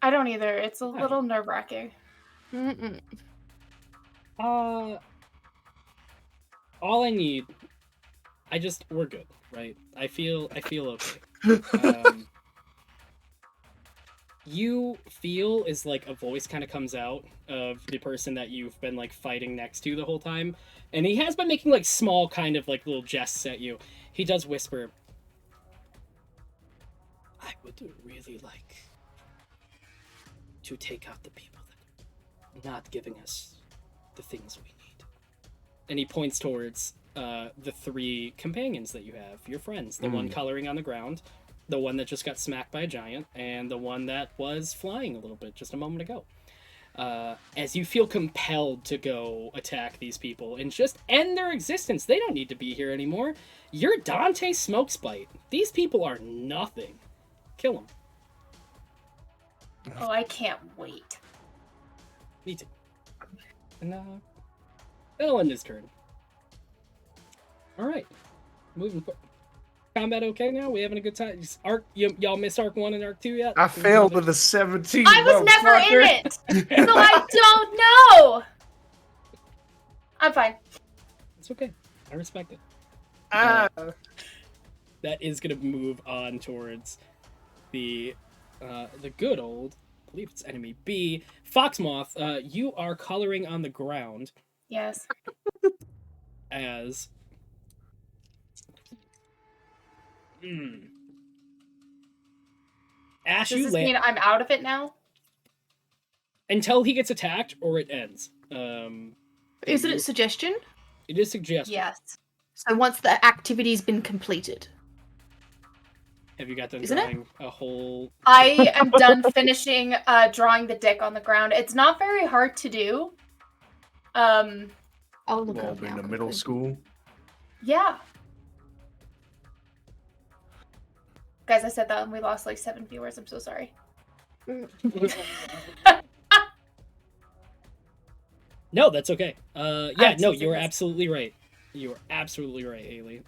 I don't either. It's a little nerve-wracking. All I need, we're good, right? I feel okay. You feel is like a voice kind of comes out of the person that you've been like fighting next to the whole time, and he has been making like small kind of like little jests at you. He does whisper, I would really like to take out the people that are not giving us the things we need. And he points towards the 3 companions that you have, your friends. The one coloring on the ground, the one that just got smacked by a giant, and the one that was flying a little bit just a moment ago. As you feel compelled to go attack these people and just end their existence. They don't need to be here anymore. You're Dante Smokespite. These people are nothing. Kill them. Oh, I can't wait. Me too. And that'll end his turn. Alright. Moving forward. Combat okay now? We having a good time? Y'all missed Arc 1 and Arc 2 yet? I failed with a 17. I was never in motherfucker. it, so I don't know. I'm fine. It's okay. I respect it. Ah. That is gonna move on towards the good old, I believe it's enemy B. Foxmoth, you are coloring on the ground Yes. as Ash, Does you this land mean I'm out of it now? until he gets attacked or it ends. Isn't it suggestion? It is suggestion. Yes. So once the activity's been completed. Have you got done Isn't it? drawing a whole? I am done finishing drawing the dick on the ground. It's not very hard to do. I'll look We've it all up been now. to middle quickly. school. Yeah. Guys, I said that and we lost like 7 viewers. I'm so sorry. No, that's okay. Yeah, I'm no, so you were serious. absolutely right. You are absolutely right, Haley.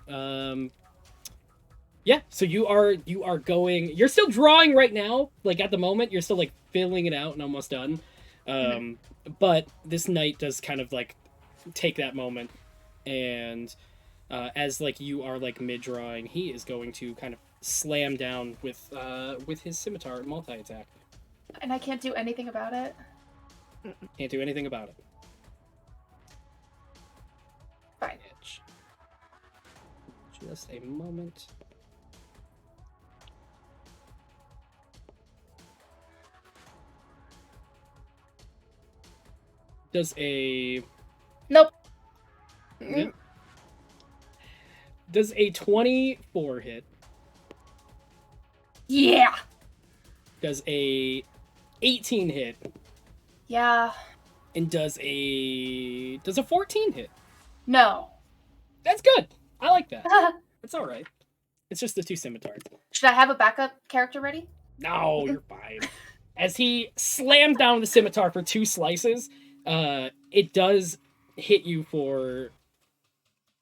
Yeah, so you are going. You're still drawing right now. Like at the moment, you're still like filling it out and almost done. But this knight does kind of like take that moment, and as like you are like mid drawing, he is going to kind of slam down with his scimitar multi attack. And I can't do anything about it. Can't do anything about it. Fine. Just a moment. Does a Nope. yeah. Does a 24 hit? Yeah. Does a 18 hit? Yeah. And does a 14 hit? No. That's good. I like that. That's all right. It's just the two scimitars. Should I have a backup character ready? No, you're fine. As he slams down the scimitar for 2 slices, it does hit you for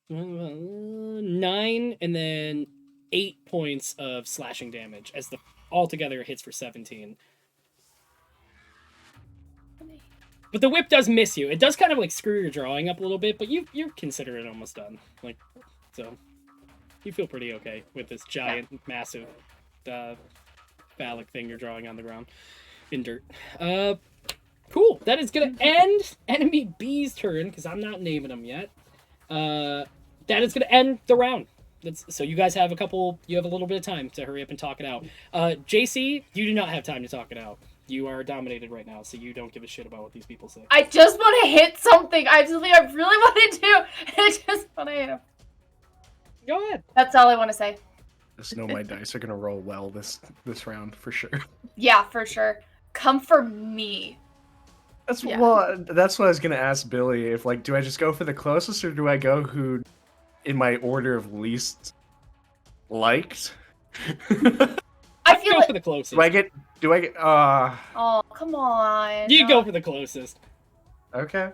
9 and then 8 points of slashing damage as the altogether hits for 17. But the whip does miss you. It does kind of like screw your drawing up a little bit, but you consider it almost done. Like, so you feel pretty okay with this giant, massive, phallic thing you're drawing on the ground in dirt. Cool. That is gonna end enemy B's turn because I'm not naming them yet. That is gonna end the round. So you guys have you have a little bit of time to hurry up and talk it out. JC, you do not have time to talk it out. You are dominated right now, so you don't give a shit about what these people say. I just want to hit something. I really want to do. I just want to hit him. Go ahead. That's all I want to say. Just know my dice are gonna roll well this round for sure. Yeah, for sure. Come for me. That's Yeah. that's what I was gonna ask Billy. If like, do I just go for the closest, or do I go who, in my order of least liked? I feel Go like. for the closest. Do I get? Oh, come on. You go for the closest. Okay.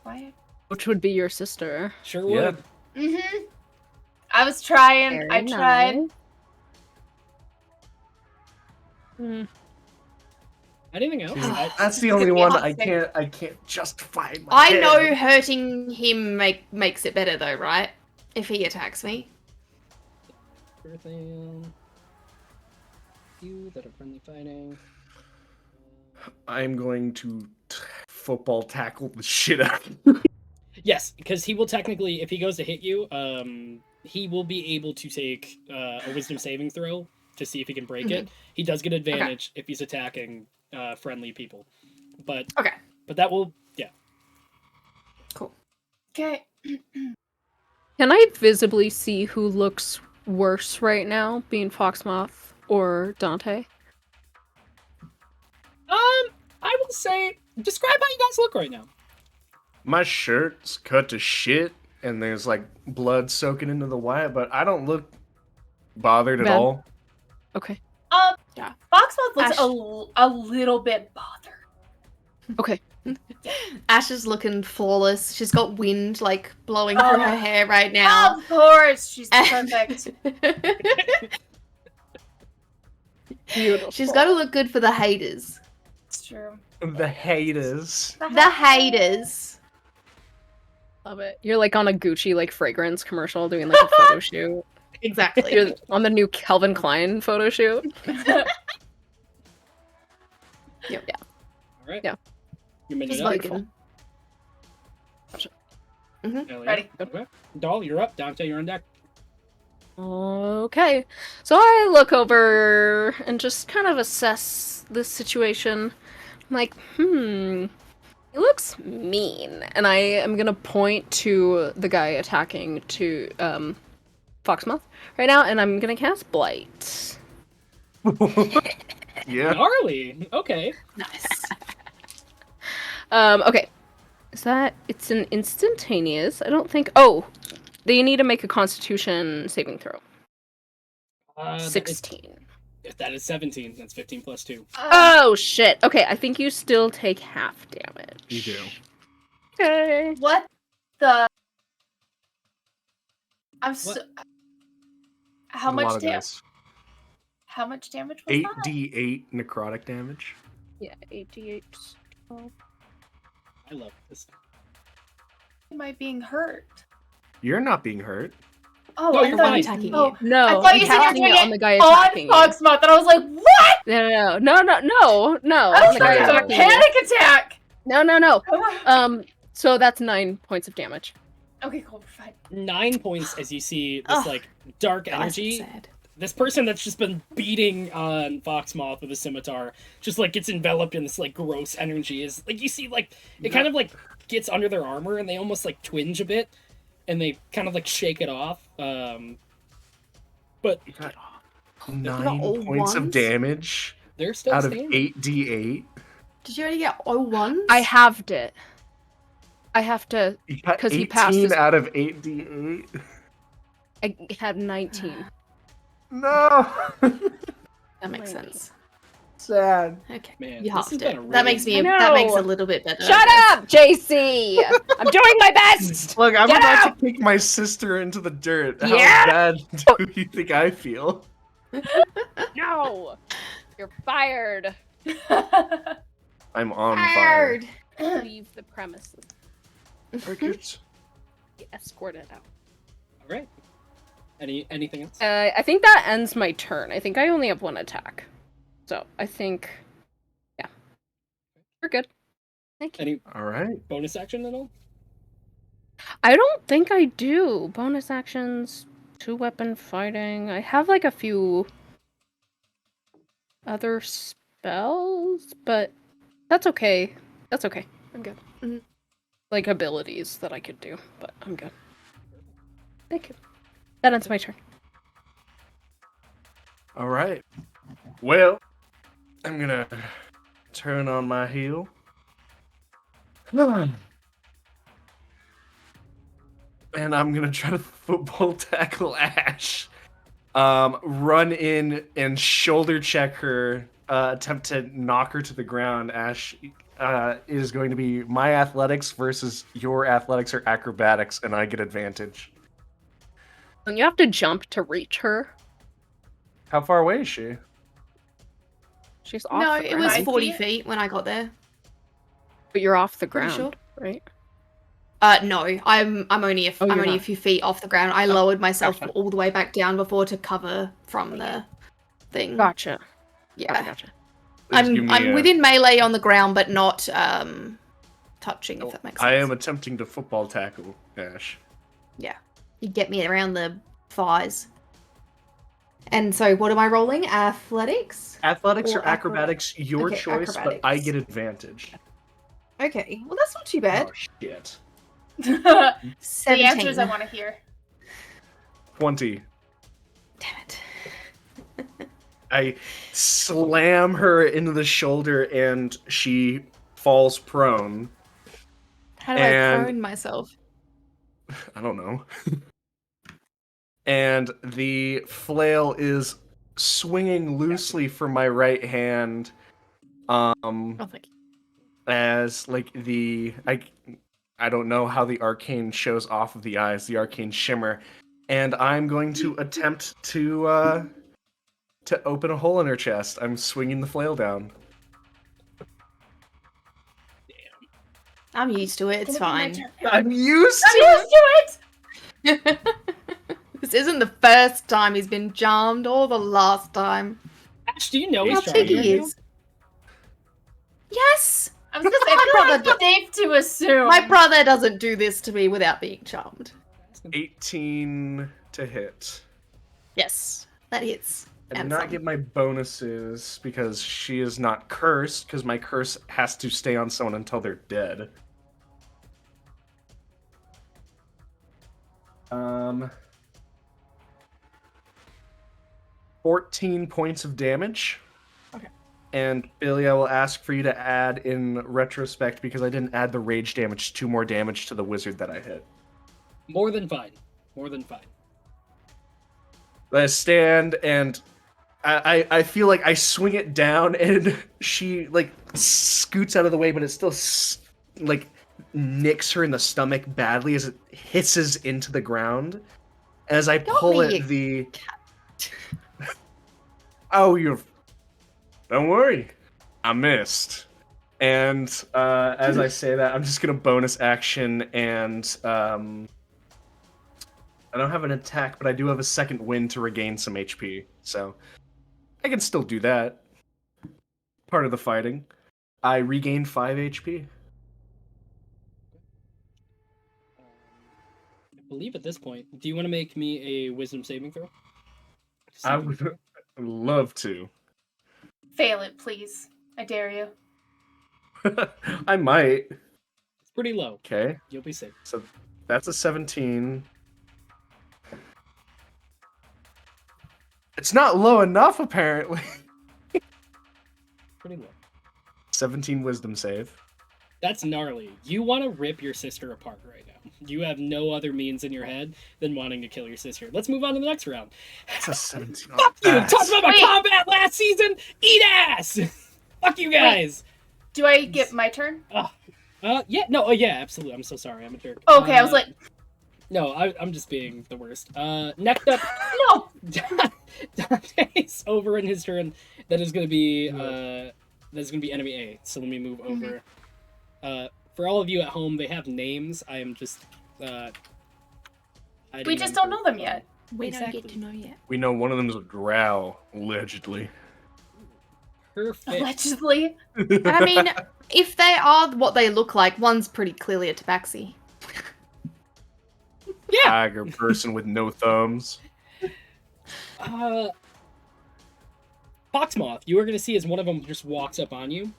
Why? Which would be your sister. Sure Yeah. would. Mm-hmm. I was trying. Very I tried. nice. Hmm. Anything else? That's the only one I can't justify. In my I head. know hurting him makes it better though, right? If he attacks me. Everything. You that are friendly fighting. I'm going to football tackle the shit out. Yes, because he will technically, if he goes to hit you, he will be able to take a wisdom saving throw to see if he can break it. He does get advantage if he's attacking friendly people, but that will Cool. Okay. Can I visibly see who looks worse right now, being Foxmoth or Dante? I will say, describe how you guys look right now. My shirt's cut to shit, and there's like blood soaking into the white, but I don't look bothered at Bad. all. Okay. Yeah. Foxmouth looks Ash. a little bit bothered. Okay. Ash is looking flawless. She's got wind like blowing through her hair right now. Of course, she's perfect. Beautiful. She's got to look good for the haters. It's true. The haters. The haters. Love it. You're like on a Gucci like fragrance commercial doing like a photo shoot. Exactly. You're on the new Calvin Klein photo shoot. Yep. Yeah. All right. Yeah. You made Just it up. beautiful. Hell yeah. Ready. Okay. Doll, you're up. Dante, you're on deck. Okay. So I look over and just kind of assess this situation. I'm like, he looks mean. And I am gonna point to the guy attacking to Foxmouth right now, and I'm gonna cast Blight. Yeah. Gnarly. Okay. Nice. Okay. It's an instantaneous. I don't think. Oh, they need to make a Constitution saving throw. 16. If that is 17, that's 15 plus 2. Oh shit. Okay, I think you still take half damage. You do. Okay. What the? I'm so. How A lot much of damage? dice. How much damage was that? 8d8 necrotic damage. Yeah, 88. I love this. Am I being hurt? You're not being hurt. Oh, No, I you're thought fine. you Attacking oh, you. No, I thought you I'm said you were casting doing it on the guy on attacking you. Foxmouth, and I was like, what? No. I On was the guy trying to have a attacking you. panic attack. No. So that's 9 points of damage. Okay, cool, we're fine. 9 points as you see this, Ugh. like, dark That's energy. sad. This person that's just been beating on Foxmoth with a scimitar just, like, gets enveloped in this, like, gross energy. Is like, you see, like, it kind of, like, gets under their armor, and they almost, like, twinge a bit, and they kind of, like, shake it off. But You got all 9 points of ones? damage they're still out of standing. 8d8. Did you already get all ones? I halved it. I have to. You got 'Cause he 18 passed his- out of 8d8. I had 19. No. That makes sense. Sad. Okay. Man, You this has halved been it. a That really- makes me. I That makes know. a little bit better. Shut up, JC! I'm doing my best! Look, I'm Get about out! to kick my sister into the dirt. How Yeah. bad do you think I feel? No! You're fired. I'm on fire. Hard. Leave the premises. Crickets. Be escorted out. Alright. Anything else? I think that ends my turn. I think I only have one attack. So, I think... Yeah. We're good. Thank you. Any All right. bonus action at all? I don't think I do. Bonus actions, 2-weapon fighting. I have, like, a few... other spells, but that's okay. That's okay. I'm good. Mhm. Like, abilities that I could do, but I'm good. Thank you. That ends my turn. All right. Well, I'm gonna turn on my heel. And I'm gonna try to football tackle Ash. Run in and shoulder check her. Attempt to knock her to the ground. Ash is going to be my athletics versus your athletics or acrobatics, and I get advantage. And you have to jump to reach her. How far away is she? She's off No, the it was ground. 40 feet when I got there. But you're off the Pretty ground, sure. right? No, I'm only Oh, I'm you're only a not. few feet off the ground. I lowered myself gotcha. all the way back down before to cover from the thing. Gotcha. Yeah, Gotcha. Please give me I'm a- within melee on the ground, but not touching. If that makes sense. I am attempting to football tackle Ash. You get me around the thighs. And so, what am I rolling? Athletics. Athletics or Or acrobatics, your Okay, choice, but I acrobatics. get advantage. Okay, well that's not too bad. Oh shit. The 17. answers I want to hear. 20. Damn it. I slam her into the shoulder and she falls prone. How do And- I prone myself? I don't know. And the flail is swinging loosely from my right hand. Oh, thank you. as like I don't know how the arcane shows off of the eyes, the arcane shimmer, and I'm going to attempt to open a hole in her chest. I'm swinging the flail down. I'm used to it. It's fine. I'm used I'm to used to it! This isn't the first time he's been charmed or the last time. Ash, do you know How he's big charmed he right now? is. Yes! I was gonna say, My I feel brother like it's safe to assume. My brother doesn't do this to me without being charmed. 18 to hit. Yes, that hits. I did And not some. get my bonuses because she is not cursed, because my curse has to stay on someone until they're dead. 14 points of damage. Okay. And Billy, I will ask for you to add in retrospect, because I didn't add the rage damage, 2 more damage to the wizard that I hit. More than fine. More than fine. I stand and I feel like I swing it down and she like scoots out of the way, but it still like nicks her in the stomach badly as it hisses into the ground. As I pull it, oh, don't worry, I missed. And as I say that, I'm just gonna bonus action and I don't have an attack, but I do have a second wind to regain some HP, so I can still do that. Part of the fighting. I regain 5 HP. I believe at this point, do you want to make me a wisdom saving throw? I would love to. Fail it, please. I dare you. I might. It's pretty low. Okay. You'll be safe. So that's a 17. It's not low enough, apparently. Pretty low. 17 wisdom save. That's gnarly. You want to rip your sister apart right now. You have no other means in your head than wanting to kill your sister. Let's move on to the next round. That's a 17. Fuck you! Talk about my combat last season! Eat ass! Fuck you guys! Do I get my turn? Yeah, no, oh yeah, absolutely. I'm so sorry, I'm a jerk. Okay, I was like, no, I'm just being the worst. Next up, no! Dante's over in his turn. That is gonna be, enemy A, so let me move over. For all of you at home, they have names. I am just, we just don't know them yet. We don't get to know yet. We know one of them is a drow, allegedly. Perfect. Allegedly. I mean, if they are what they look like, one's pretty clearly a tabaxi. Yeah! Tiger person with no thumbs. Foxmoth, you are going to see as one of them just walks up on you.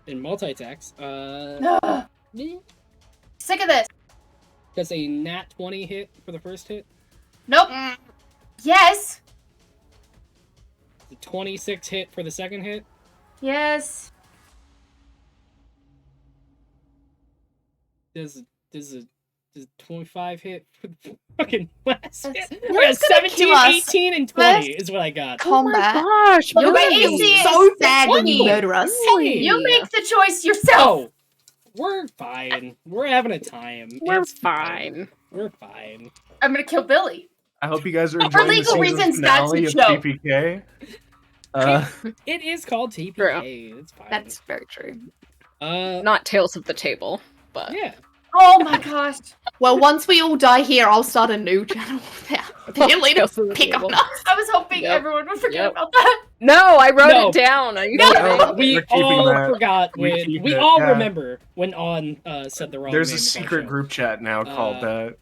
In multi-attacks. Sick of this. Does a nat 20 hit for the first hit? Nope. Yes. The 26 hit for the second hit? Yes. Does a 25 hit for the fucking last hit? That's gonna 17, kill us. 18, and 20 is what I got. Combat. Gosh, Your You're AC gonna be is so sad when 20. you murder us. You make the choice yourself. Oh, we're fine. We're having a time. We're It's fine. We're fine. I'm gonna kill Billy. I hope you guys are For enjoying the legal season reasons, that's finale a of joke. TPK. It is called TPK. It's fine. That's very true. Not Tales of the Table, but Yeah. Oh my gosh. Well, once we all die here, I'll start a new channel without Billy to Tales of the pick on Table. us. I was hoping Yep. everyone would forget Yep. about that. No, I wrote No. it down. Are you No, kidding? we We're keeping all that. forgot We when keep we it, all yeah. remember when On said the wrong There's name a of our secret show. group chat now called that.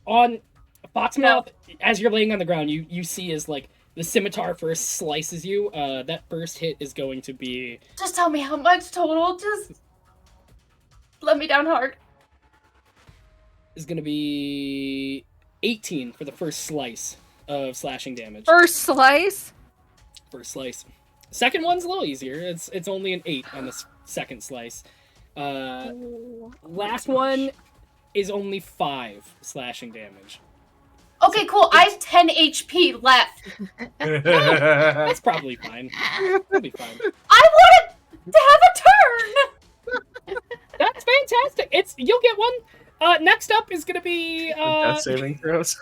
On Foxmouth, as you're laying on the ground, you see as like the scimitar first slices you. That first hit is going to be Just tell me how much total. Just let me down hard. 18 for the first slice of slashing damage. First slice? First slice. Second one's a little easier. It's only an 8 on the second slice. Last one is only 5 slashing damage. Okay, cool. I have 10 HP left. That's probably fine. That'll be fine. I wanted to have a turn. That's fantastic. You'll get one. Next up is gonna be Death saving throws.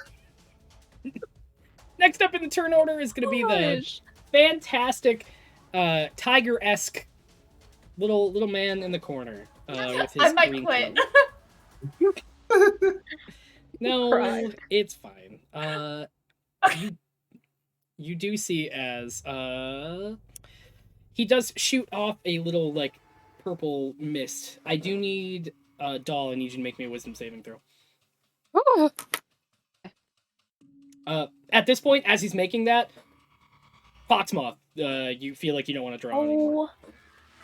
next up in the turn order is gonna be the fantastic tiger-esque little man in the corner. With his I might green quit. cloak. No, Cried. it's fine. You do see as he does shoot off a little like purple mist. I do need Doll. I need you to make me a wisdom saving throw. Oh. At this point, as he's making that, Foxmoth, you feel like you don't want to draw anymore. Oh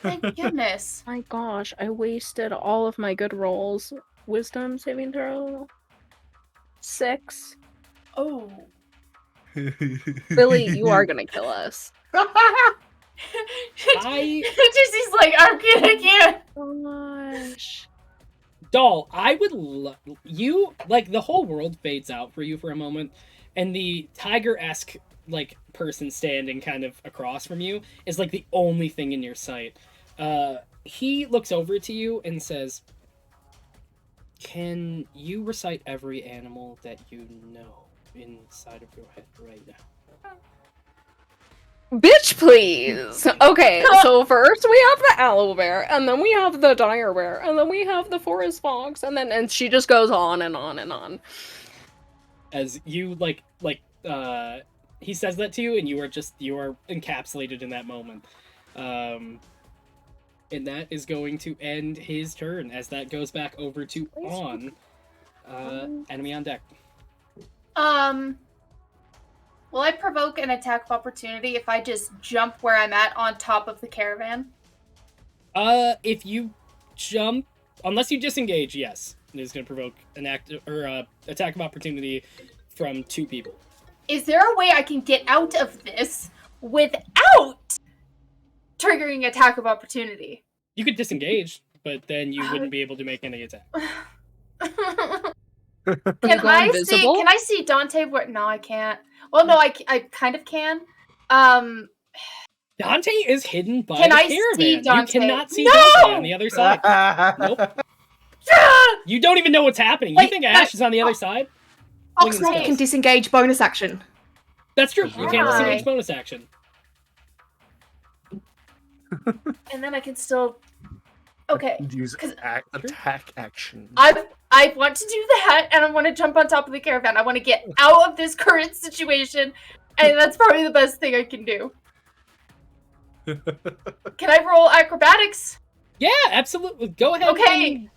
Thank goodness. my gosh, I wasted all of my good rolls. Wisdom saving throw. 6. Oh. Billy, you are gonna kill us. Jesse's like, I'm kidding, I can't. Gosh. Doll, I would you like the whole world fades out for you for a moment, and the tiger-esque like person standing kind of across from you is like the only thing in your sight. He looks over to you and says, "Can you recite every animal that you know inside of your head right now?" Bitch, please! Okay, so first we have the aloe bear, and then we have the dire bear, and then we have the forest fox, and she just goes on and on and on. As you he says that to you, and you are encapsulated in that moment. And that is going to end his turn as that goes back over to On. Enemy on deck. Will I provoke an attack of opportunity if I just jump where I'm at on top of the caravan? If you jump, unless you disengage, yes, it is going to provoke an attack of opportunity from 2 people. Is there a way I can get out of this without triggering attack of opportunity? You could disengage, but then you wouldn't be able to make any attack. Can I see Dante? No, I can't. Well, no, I kind of can. Dante is hidden by Can the I caravan. see Dante? You cannot see No! Dante on the other side. Nope. You don't even know what's happening. Wait, you think Ash is on the other side? Flinging Oxnard spells. can disengage bonus action. That's true. You can't Why? disengage bonus action. And then I can still. Okay. Use attack action. I want to do that, and I want to jump on top of the caravan. I want to get out of this current situation, and that's probably the best thing I can do. Can I roll acrobatics? Yeah, absolutely. Go ahead. Okay.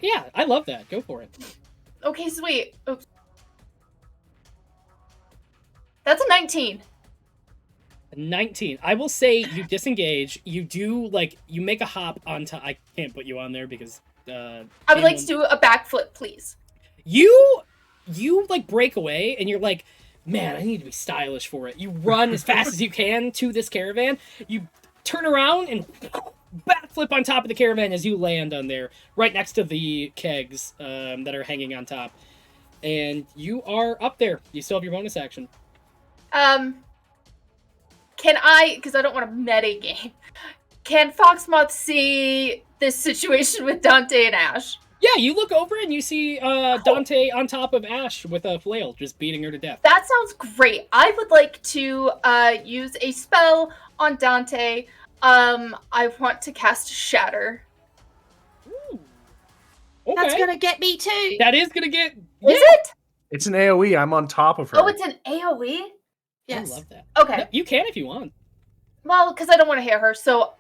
Yeah, I love that. Go for it. Okay, sweet. Oops. That's a 19. 19. I will say you disengage. You do, you make a hop on top. I can't put you on there because... I would like to do a backflip, please. You, break away, and you're like, man, I need to be stylish for it. You run as fast as you can to this caravan. You turn around and backflip on top of the caravan as you land on there, right next to the kegs that are hanging on top. And you are up there. You still have your bonus action. Can I, because I don't want to metagame, can Foxmoth see this situation with Dante and Ash? Yeah, you look over and you see Dante on top of Ash with a flail, just beating her to death. That sounds great. I would like to use a spell on Dante. I want to cast Shatter. Ooh. Okay. That's gonna get me too. That is gonna get... Is it? It's an AoE. I'm on top of her. Oh, it's an AoE? Yes. I love that. Okay. No, you can if you want. Well, because I don't want to hit her, so...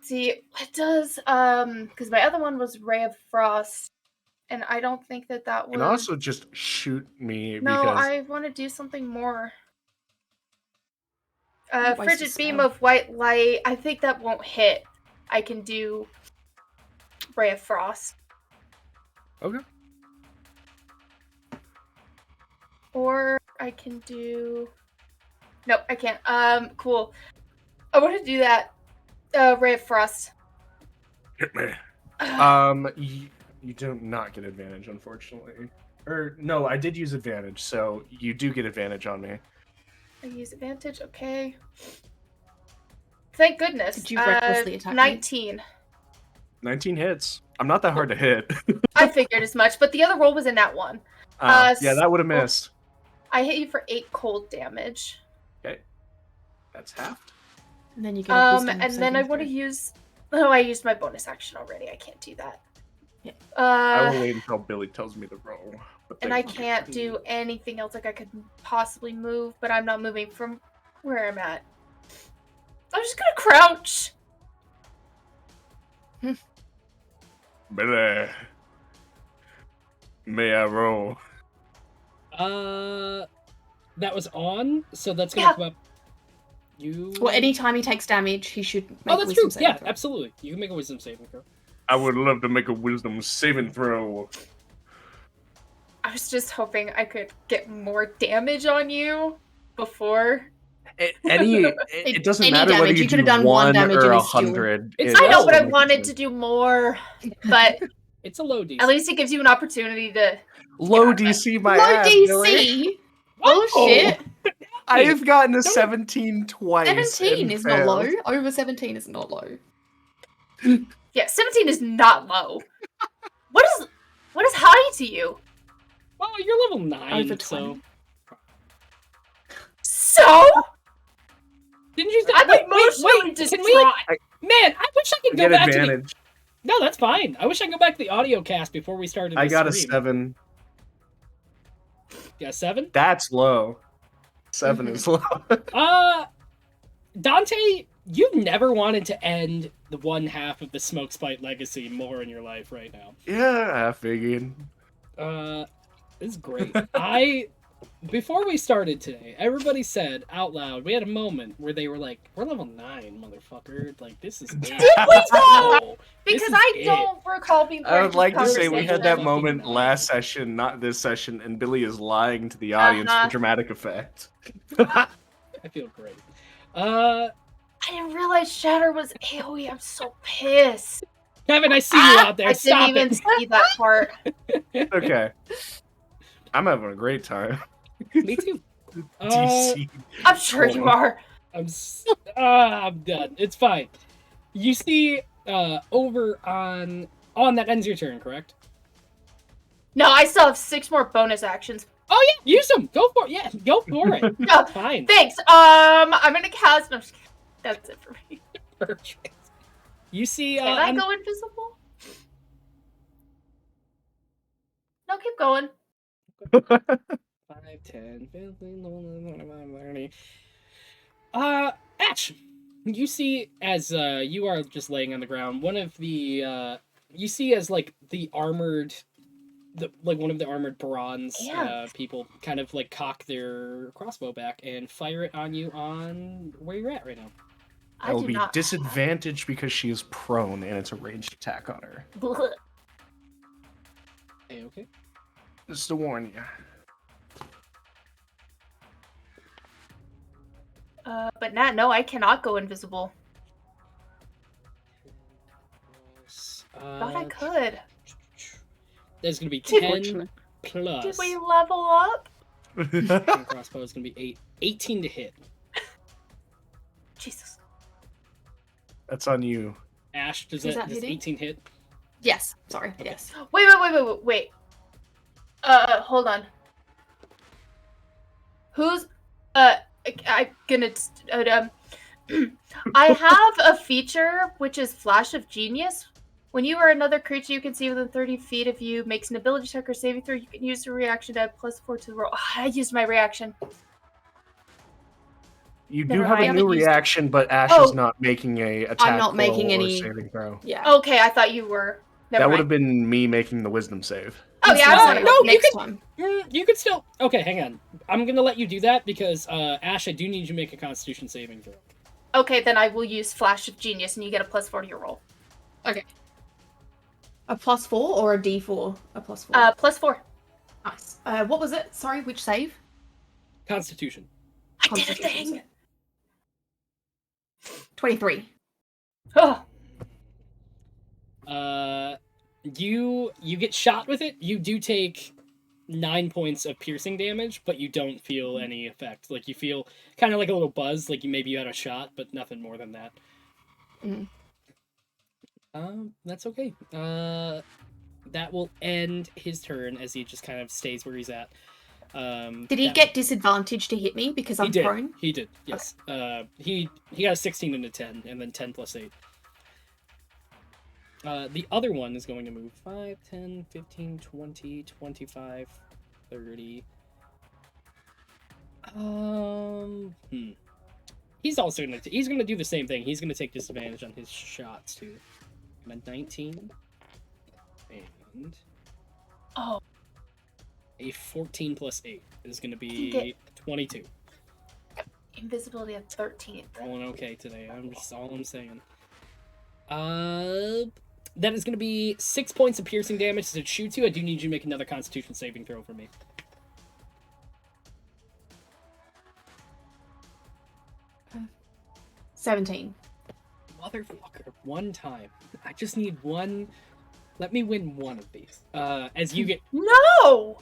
see, it does... because my other one was Ray of Frost, and I don't think that You would... can also just shoot me No, because... I want to do something more. Waste a Frigid Beam spell. of White Light. I think that won't hit. I can do Ray of Frost. Okay. Or I can do... Nope, I can't. Cool. I want to do that. Ray of Frost. Hit me. You do not get advantage, unfortunately. Or no, I did use advantage, so you do get advantage on me. I use advantage. Okay. Thank goodness. Did you recklessly attack me? 19. 19 hits. I'm not that hard to hit. I figured as much, but the other roll was in that one. Yeah, that would have missed. I hit you for 8 cold damage. Okay. That's halved. And then you get a wisdom and then I saving want to throw. use... Oh, I used my bonus action already. I can't do that. Yeah. I will wait until Billy tells me to roll. But And I can't do anything else. Like, I could possibly move, but I'm not moving from where I'm at. I'm just gonna crouch. Billy. May I roll? That was on, so that's gonna come up. Well, anytime he takes damage, he should make Oh, a that's wisdom true. saving Yeah, throw. absolutely. You can make a wisdom saving throw. I would love to make a wisdom saving throw. I was just hoping I could get more damage on you before. It doesn't Any matter whether damage, you you could have do done one 1 damage or and it's still- 100. It's I know, low. but I wanted to do more. But It's a low DC. at least it gives you an opportunity to. Low Yeah, DC, my Low ass, Billy. DC. Oh shit! I've gotten a 17 twice. 17 and is not failed. low. Over 17 is not low. Yeah, 17 is not low. What is high to you? Well, you're level 9, Over so... 20. So? Didn't you... I'm wait, emotionally can we... distraught. Man, I wish I could go Get back to the... advantage. No, that's fine. I wish I could go back to the audio cast before we started I the got stream. a 7. Yeah, 7? That's low. 7 is low. Dante, you've never wanted to end the one half of the Smoke Spite legacy more in your life right now. Yeah, I figured. This is great. Before we started today, everybody said out loud, we had a moment where they were like, we're level 9, motherfucker. Like, this is it. Did we though? This Because is I it. don't recall being part I of would this like to say we conversation. had that Fucking moment nine. last session, not this session, and Billy is lying to the audience Uh-huh. for dramatic effect. I feel great. I didn't realize Shatter was AoE. I'm so pissed. Kevin, I see you out there. I Stop didn't even it. see that part. Okay. I'm having a great time. Me too. DC. I'm sure you are. I'm done. It's fine. You see, over on that ends your turn, correct? No, I still have 6 more bonus actions. Oh yeah, use them. Go for it. Yeah, go for it. No, It's fine. thanks. I'm gonna cast. No, I'm just kidding. That's it for me. Perfect. You see, Can I go invisible? No, keep going. 5, 10, 15, 30. Ash, you see as you are just laying on the ground, one of the you see as like the armored, one of the armored bronze people kind of like cock their crossbow back and fire it on you on where you're at right now. I will do be not. disadvantaged because she is prone and it's a ranged attack on her. Blech. Okay. Just to warn you. But no, I cannot go invisible. Thought I could. There's gonna be Did 10 plus. Did we level up? And crossbow is gonna be 18 to hit. Jesus. That's on you. Ash, does Is that does hitting? 18 hit? Yes. Sorry. Okay. Yes. Wait. Hold on. Who's I'm gonna I have a feature which is Flash of Genius. When you or another creature you can see within 30 feet of you makes an ability check or saving throw, you can use your reaction to add +4 to the roll. I used my reaction. You do Never have mind. a I new haven't used it. reaction, but Ash Oh. is not making a attack not making roll or any- saving throw. Yeah. Okay, I thought you were. Never That would mind. have been me making the wisdom save. Oh yeah, I Wisdom want save to no, go. you next could- time. You could still. Okay, hang on. I'm gonna let you do that because Ash, I do need you to make a Constitution saving throw. Okay, then I will use Flash of Genius, and you get a +4 to your roll. A +4 or a D4? A +4. +4. Nice. What was it? Sorry, which save? Constitution. I did a Constitution thing. save. 23. Oh, You get shot with it. You do take 9 points of piercing damage, but you don't feel any effect. Like, you feel kind of like a little buzz, like maybe you had a shot, but nothing more than that. Mm. That's okay. That will end his turn as he just kind of stays where he's at. Did he get disadvantage to hit me because I'm prone? He did, yes. Okay. He got a 16 and a 10, and then 10 plus 8. The other one is going to move 5, 10, 15, 20, 25, 30. He's also he's gonna do the same thing. He's gonna take disadvantage on his shots too. I'm at 19. And a 14 plus 8 is gonna be 22. Invisibility of 13. Going okay today. I'm just all I'm saying. That is going to be 6 points of piercing damage as it shoots you. I do need you to make another Constitution saving throw for me. 17. Motherfucker, one time. I just need one. Let me win one of these. As you get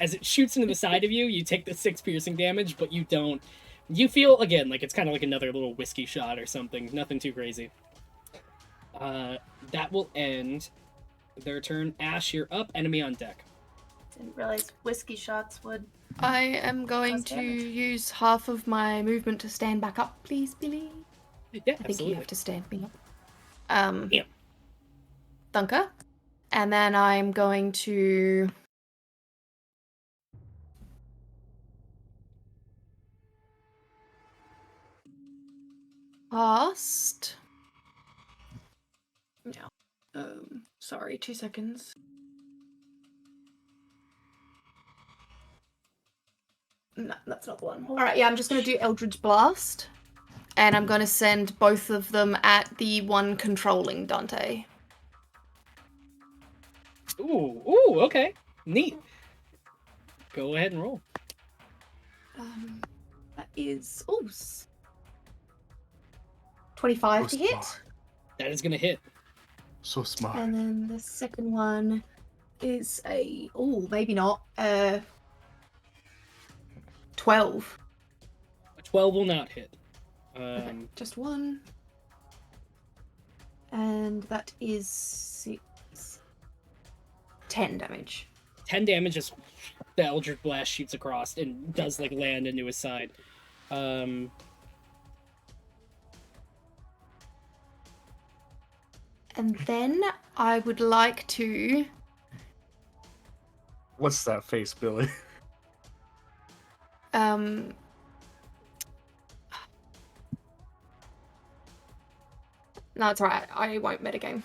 as it shoots into the side of you, you take the 6 piercing damage, but you don't. You feel again like it's kind of like another little whiskey shot or something. Nothing too crazy. That will end their turn. Ash, you're up. Enemy on deck. Didn't realize whiskey shots would. I am going to use half of my movement to stand back up, please, Billy. Yeah, I think you have to stand me up. Yeah. Thunker. And then I'm going to... cast... No. Sorry, 2 seconds. No, that's not the one. Alright, yeah, I'm just going to do Eldritch Blast. And I'm going to send both of them at the one controlling Dante. Ooh, okay. Neat. Go ahead and roll. That is... 25 to hit. That is going to hit. So smart. And then the second one is a... maybe not. 12. A 12 will not hit. Okay, just one. And that is 6. 10 damage. 10 damage as the Eldritch Blast shoots across and does like land into his side. And then I would like to... What's that face, Billy? No, it's alright. I won't metagame.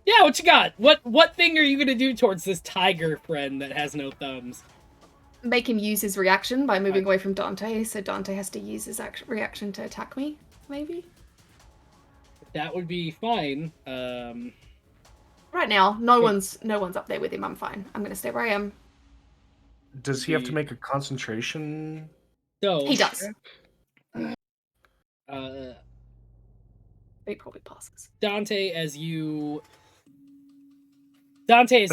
Yeah, what you got? What thing are you gonna do towards this tiger friend that has no thumbs? Make him use his reaction by moving away from Dante, so Dante has to use his reaction to attack me, maybe? That would be fine. Right now, no one's up there with him. I'm fine. I'm gonna stay where I am. Does he have to make a concentration? So He does. He probably passes. Dante, as you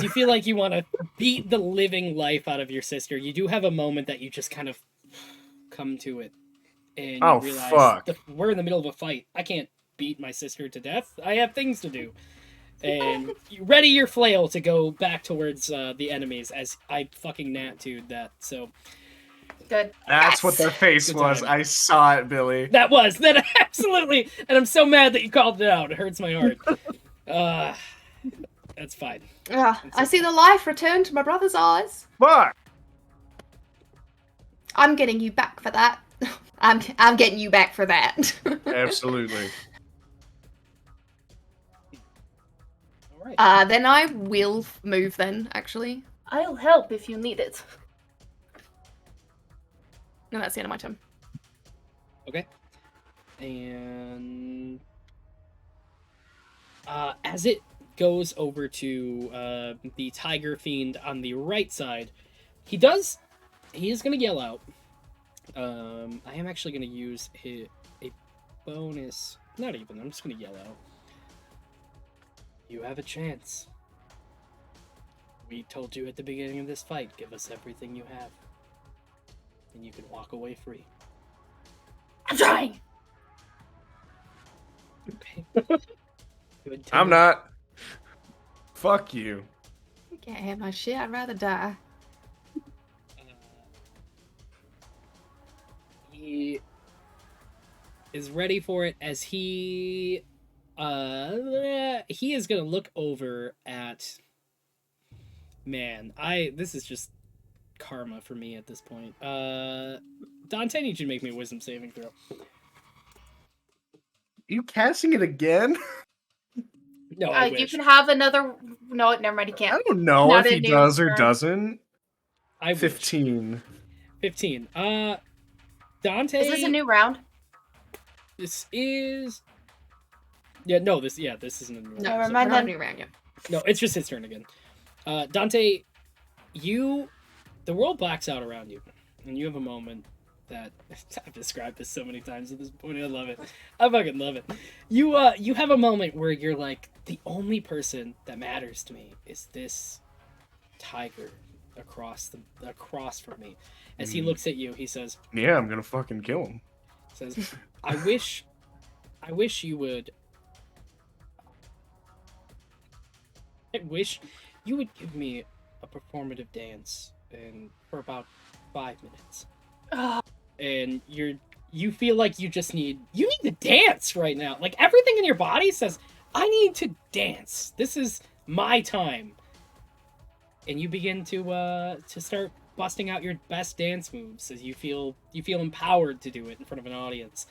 feel like you want to beat the living life out of your sister, you do have a moment that you just kind of come to it, and you realize we're in the middle of a fight. I can't beat my sister to death. I have things to do. And you ready your flail to go back towards the enemies as I fucking nat-2'd that, so... Good. That's what their face was. I saw it, Billy. That absolutely, and I'm so mad that you called it out. It hurts my heart. That's fine. I see the life return to my brother's eyes. Fuck! I'm getting you back for that. I'm getting you back for that. Absolutely. All right. Then I will move then, actually. I'll help if you need it. No, that's the end of my turn. Okay. And as it goes over to the Tiger Fiend on the right side, he is going to yell out. I am actually going to use a bonus. Not even. I'm just going to yell out. You have a chance. We told you at the beginning of this fight, give us everything you have. And you can walk away free. I'm trying. Okay. Good to I'm know. not. Fuck you. You can't have my shit. I'd rather die. He is ready for it as he is gonna look over at, man, this is just karma for me at this point. Dante, I need you to make me a wisdom saving throw. You casting it again? No, I You wish. can have another. No, never mind. You I can't. don't know Not if a he new does or turn. doesn't. I wish. 15. 15. Dante. Is this a new round? This is. Yeah, no, this isn't a new round. No, Never so mind we're not then. a new round yet. No, it's just his turn again. Dante, the world blacks out around you, and you have a moment that I've described this so many times at this point. I love it. I fucking love it. You have a moment where you're like, the only person that matters to me is this tiger across from me. As he looks at you, he says, Yeah, I'm gonna fucking kill him. I wish you would. I wish you would give me a performative dance for about 5 minutes. Oh, And you feel like you need to dance right now. Like everything in your body says, I need to dance. This is my time. And you begin to start busting out your best dance moves as you feel empowered to do it in front of an audience.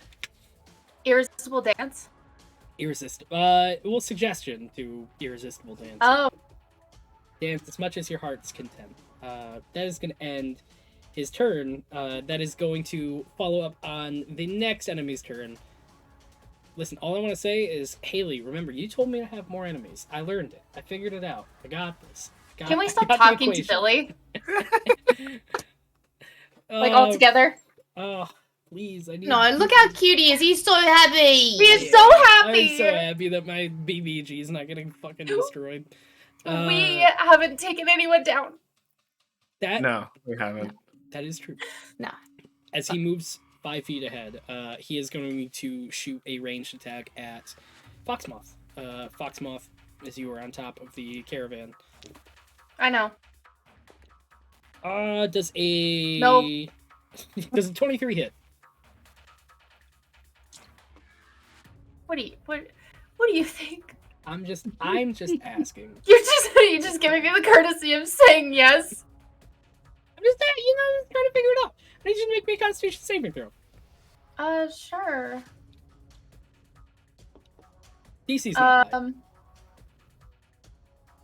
irresistible dance. Irresistible. Suggestion to irresistible dance. Oh, Dance as much as your heart's content. That is going to end his turn. That is going to follow up on the next enemy's turn. Listen, all I want to say is, Haley, remember, you told me to have more enemies. I learned it. I figured it out. I got this. can we stop I got the talking to equation. Billy? Like all together? Oh, please. I need. No, look how cute he is. He's so happy. He is so happy. I'm so happy that my BBG is not getting fucking destroyed. We haven't taken anyone down. That No, we haven't. That is true. No. As he moves 5 feet ahead, he is going to shoot a ranged attack at Foxmoth. Foxmoth, as you are on top of the caravan. I know. Does a Nope. Does a 23 hit? What do you think? I'm just asking. You're just giving me the courtesy of saying yes. I'm just trying to figure it out. I need you to make me a Constitution saving throw. Sure. DC's not high.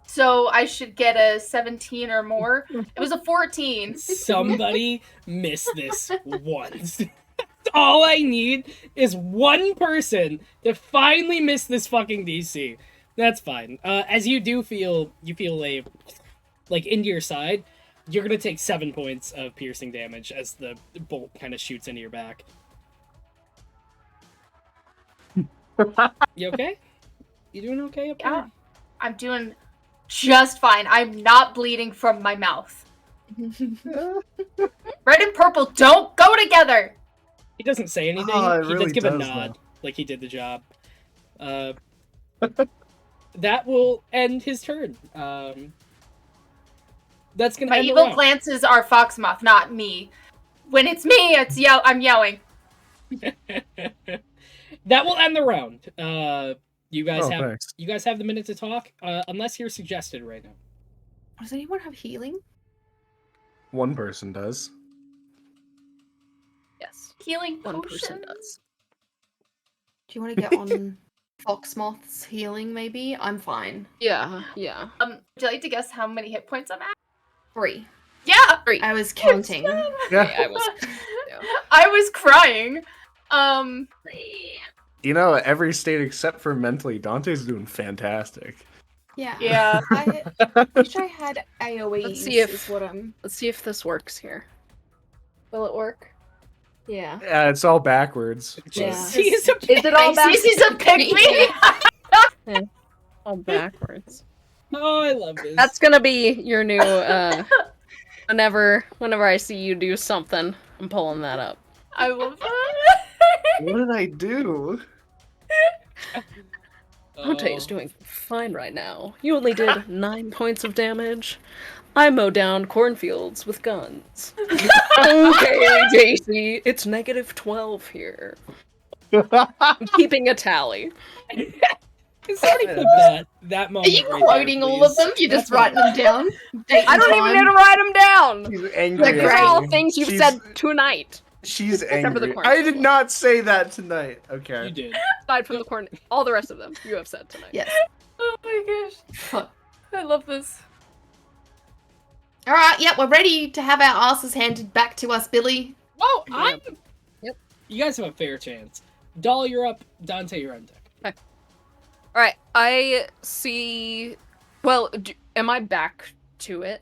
So I should get a 17 or more. It was a 14. Somebody miss this once. All I need is one person to finally miss this fucking DC. That's fine. As you do feel a into your side, you're gonna take 7 points of piercing damage as the bolt kind of shoots into your back. You okay? You doing okay up there? Yeah, I'm doing just fine. I'm not bleeding from my mouth. Red and purple don't go together. He doesn't say anything. Oh, it He really does give a does, nod, though. like he did the job. That will end his turn. That's gonna My end the evil round. glances are Foxmoth, not me. When it's me, I'm yelling. That will end the round. You guys Thanks. have the minute to talk, unless you're suggested right now. Does anyone have healing? One person does. Yes. Healing One potion. person does. Do you want to get on Foxmoth's healing, maybe? I'm fine. Yeah. Would you like to guess how many hit points I'm at? 3. Yeah. 3. I was counting. Yeah. I was. I was crying. You know, every state except for mentally, Dante's doing fantastic. Yeah. Yeah. I wish I had AoEs. Let's see if- is what I'm. Let's see if this works here. Will it work? Yeah. Yeah, it's all backwards. Yeah. He's a Is it all back? Cece's a pick me. All backwards. Oh, I love this. That's gonna be your new, whenever I see you do something, I'm pulling that up. I love that. What did I do? Dante's doing fine right now. You only did 9 points of damage. I mow down cornfields with guns. Okay, JC, it's -12 here. I'm keeping a tally. Somebody put that Are moment. you right quoting there, all of please. them? You're just That's what writing them down? Date I and don't even time? need to write them down! She's angry. These at are all me. things you've She's- said tonight. She's for the angry. corn I did people. not say that tonight. Okay. You did. Aside from the corn, all the rest of them you have said tonight. Yes. Oh my gosh. Fuck. I love this. All right. Yep. We're ready to have our asses handed back to us, Billy. Oh, Yep. Yep. You guys have a fair chance. Doll, you're up. Dante, you're on deck. Alright, I see... Well, am I back to it?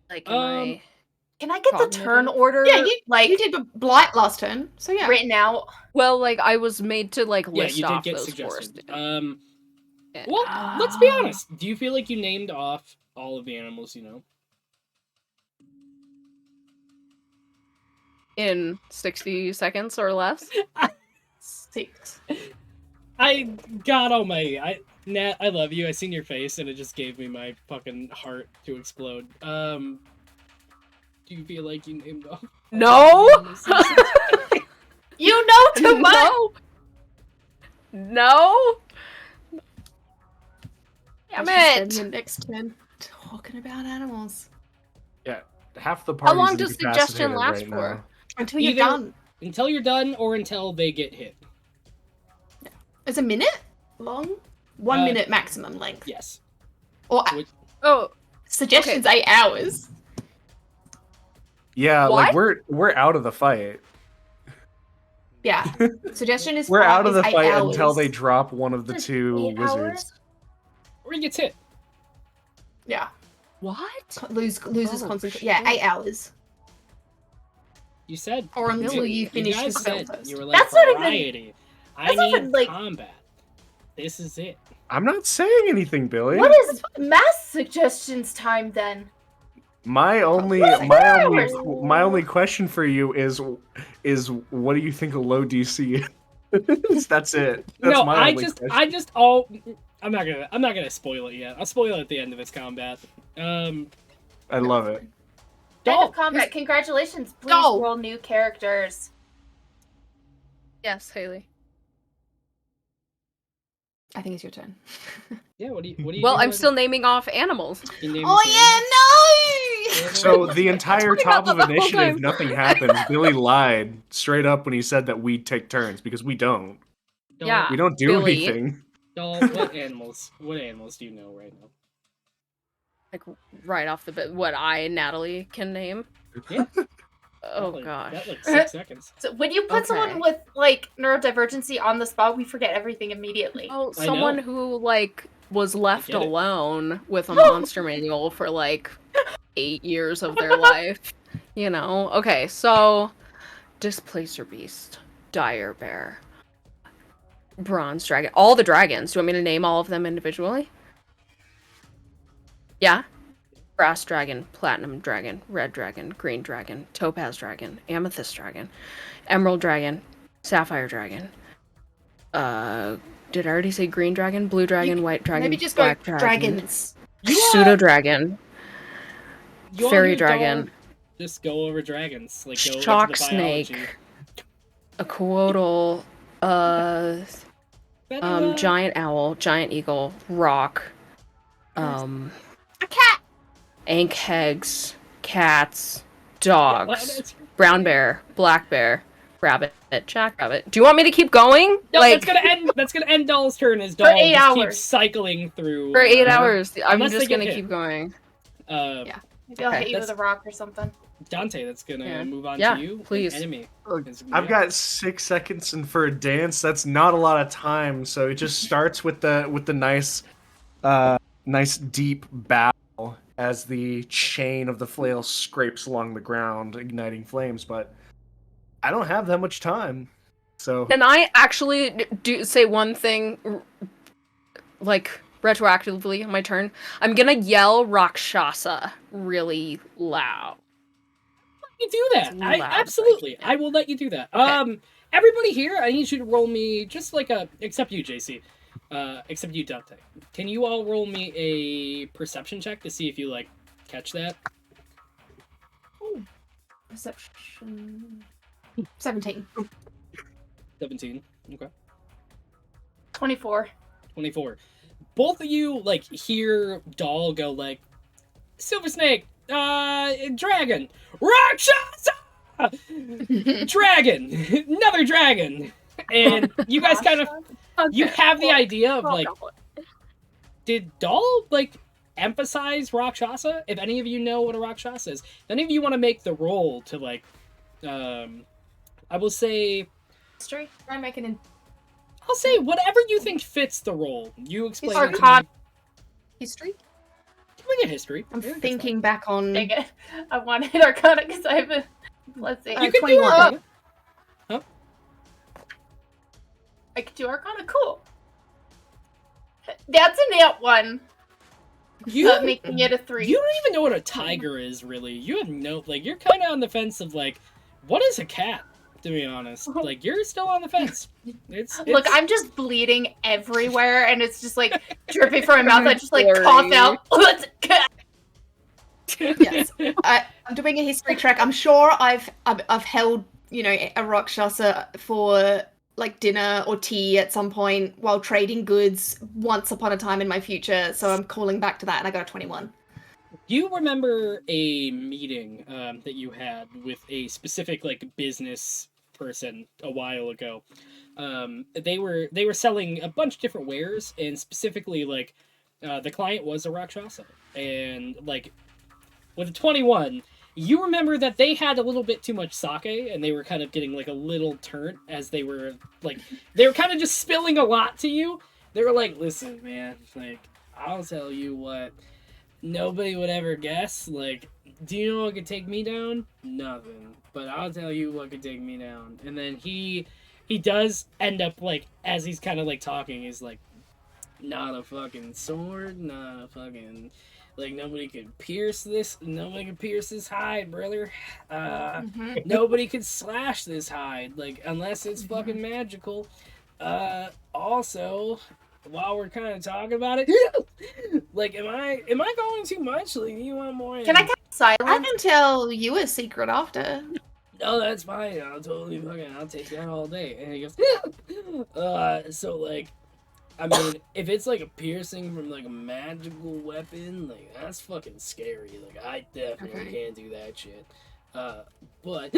Like, am I... Can I get the Cognitive? turn order Yeah, you like you did Blight last turn, so yeah. written out? Well, like, I was made to, like, Yeah, list you did off get those suggested. forests. Well, let's be honest. Do you feel like you named off all of the animals you know? In 60 seconds or less? 6. God almighty. Nat, I love you. I seen your face and it just gave me my fucking heart to explode. Do you feel like you named off? No! You know too much. No! Damn Damn it! it! Your next turn talking about animals Yeah. Half the How party's long does suggestion incapacitated last right for? now. until you're Either- done. Until you're done or until they get hit. Is a minute long? 1 Uh, minute maximum length. Yes. Or Which- Oh, suggestions 8 hours. Yeah, What? like we're out of the fight. Yeah. Suggestion is We're out of the 8 fight hours. until they drop one of the Just two 8 wizards. hours? Or he gets hit. Yeah. what? Loses Oh, concentration. Yeah, shit. 8 hours. You said. Or until you finish guys the spell said first. you were like That's not even- variety. I that's not need even, like- combat. This is it. I'm not saying anything, Billy. What is mass suggestions time then? My only question for you is what do you think a low DC is? That's it. That's No, my only question. I'm not gonna spoil it yet. I'll spoil it at the end of this combat. I love it. End Doll, of combat. Congratulations. Please Doll. roll new characters. Yes, Haley. I think it's your turn. yeah. What do you? Well, I'm doing? still naming off animals. You name Oh the yeah, no! So the entire Talking top about of that the whole initiative, time. nothing happens. Billy lied straight up when he said that we take turns because we don't. Doll, Yeah. We don't do Billy. anything. Doll, what animals? What animals do you know right now? Like, right off the bat, what Natalie, can name? Yeah. Oh, Like, gosh. That like 6 seconds. So when you put Okay. someone with like neurodivergency on the spot, we forget everything immediately. Oh, I someone know. who, like, was left get it. alone with a monster manual for, like, 8 years of their life. You know? Okay, so... Displacer Beast. Dire Bear. Bronze Dragon. All the dragons. Do you want me to name all of them individually? Yeah? Brass Dragon, Platinum Dragon, Red Dragon, Green Dragon, Topaz Dragon, Amethyst Dragon, Emerald Dragon, Sapphire Dragon. Did I already say Green Dragon, Blue Dragon, White Dragon, Maybe just go Black Dragon, dragons. Pseudo Dragon, You all Fairy need Doll Dragon, Just go over dragons. Like go Shock into the Snake, biology. a Coatl, Giant Owl, Giant Eagle, Rock, A cat. Ankhegs, Cats, Dogs, Brown Bear, Black Bear, Rabbit, Jackrabbit. Do you want me to keep going? No, like that's gonna end Doll's turn as Doll 8 just hours. keeps cycling through for 8 hours. I'm Unless they just get gonna hit. keep going. Yeah. Maybe I'll Okay, hit you with a rock or something. Dante, that's gonna Yeah. move on Yeah, to you. please. Enemy. I've got 6 seconds, and for a dance, that's not a lot of time. So it just starts with the nice deep bow as the chain of the flail scrapes along the ground, igniting flames. But I don't have that much time, so Can I actually do say one thing, like retroactively on my turn, I'm gonna yell Rakshasa really loud. You do that. It's loud, Absolutely. right? I will let you do that. Okay. Everybody here, I need you to roll me just like except you, JC. Except you, Dante. Can you all roll me a perception check to see if you like catch that? Ooh. Perception. 17. 17. Okay. 24. 24. Both of you like hear Doll go like, Silver Snake, dragon, Rakshasa, dragon, another dragon, and you guys kind of you have the idea of like, did Doll like emphasize Rakshasa? If any of you know what a Rakshasa is, if any of you want to make the roll to like, I will say, History? Try making an I'll say whatever you think fits the role. You explain it to Arcana. me. history. Give me a history. I'm Yeah, that's thinking back on. Dang it. I wanted Arcana because I have a. Let's see. fine. You can do 21. Arcana. Huh? I can do Arcana. Cool. That's a nat 1. You Making it a 3. You don't even know what a tiger is, really. You have no like. You're kind of on the fence of like, what is a cat? To be honest, like you're still on the fence. It's Look, I'm just bleeding everywhere, and it's just like dripping from my mouth. I just like cough out. Let's Yes, I'm doing a history track. I'm sure I've held a Rakshasa for like dinner or tea at some point while trading goods once upon a time in my future. So I'm calling back to that, and I got a 21. You remember a meeting that you had with a specific like business person a while ago. They were selling a bunch of different wares, and specifically like the client was a Rakshasa, and like with a 21, you remember that they had a little bit too much sake, and they were kind of getting like a little turnt as they were kind of just spilling a lot to you. They were like, listen, man, like I'll tell you what. Nobody would ever guess. Like, do you know what could take me down? Nothing. But I'll tell you what could take me down. And then he does end up, like, as he's kind of, like, talking, he's like, not a fucking sword, not a fucking... Like, nobody could pierce this hide, brother. Nobody could slash this hide, like, unless it's fucking magical. Also... While we're kind of talking about it, like, am I going too much? Like, you want more? Can I get silence? I can tell you a secret after. No, that's fine. I'll take that all day. And he goes, so like, I mean, if it's like a piercing from like a magical weapon, like that's fucking scary. Like, I definitely can't do that shit. But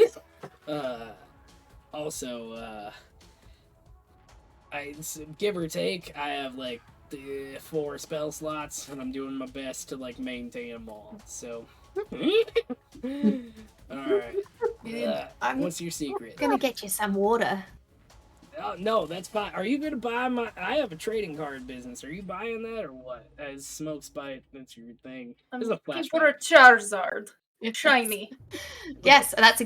also, give or take, I have like 4 spell slots, and I'm doing my best to like maintain them all. So, all right. What's your secret? Gonna get you some water. Oh, no, that's fine. Are you gonna buy my? I have a trading card business. Are you buying that or what? As Smoke Spite, that's your thing. There's a flashback. For a Charizard. Shiny. Yes, that's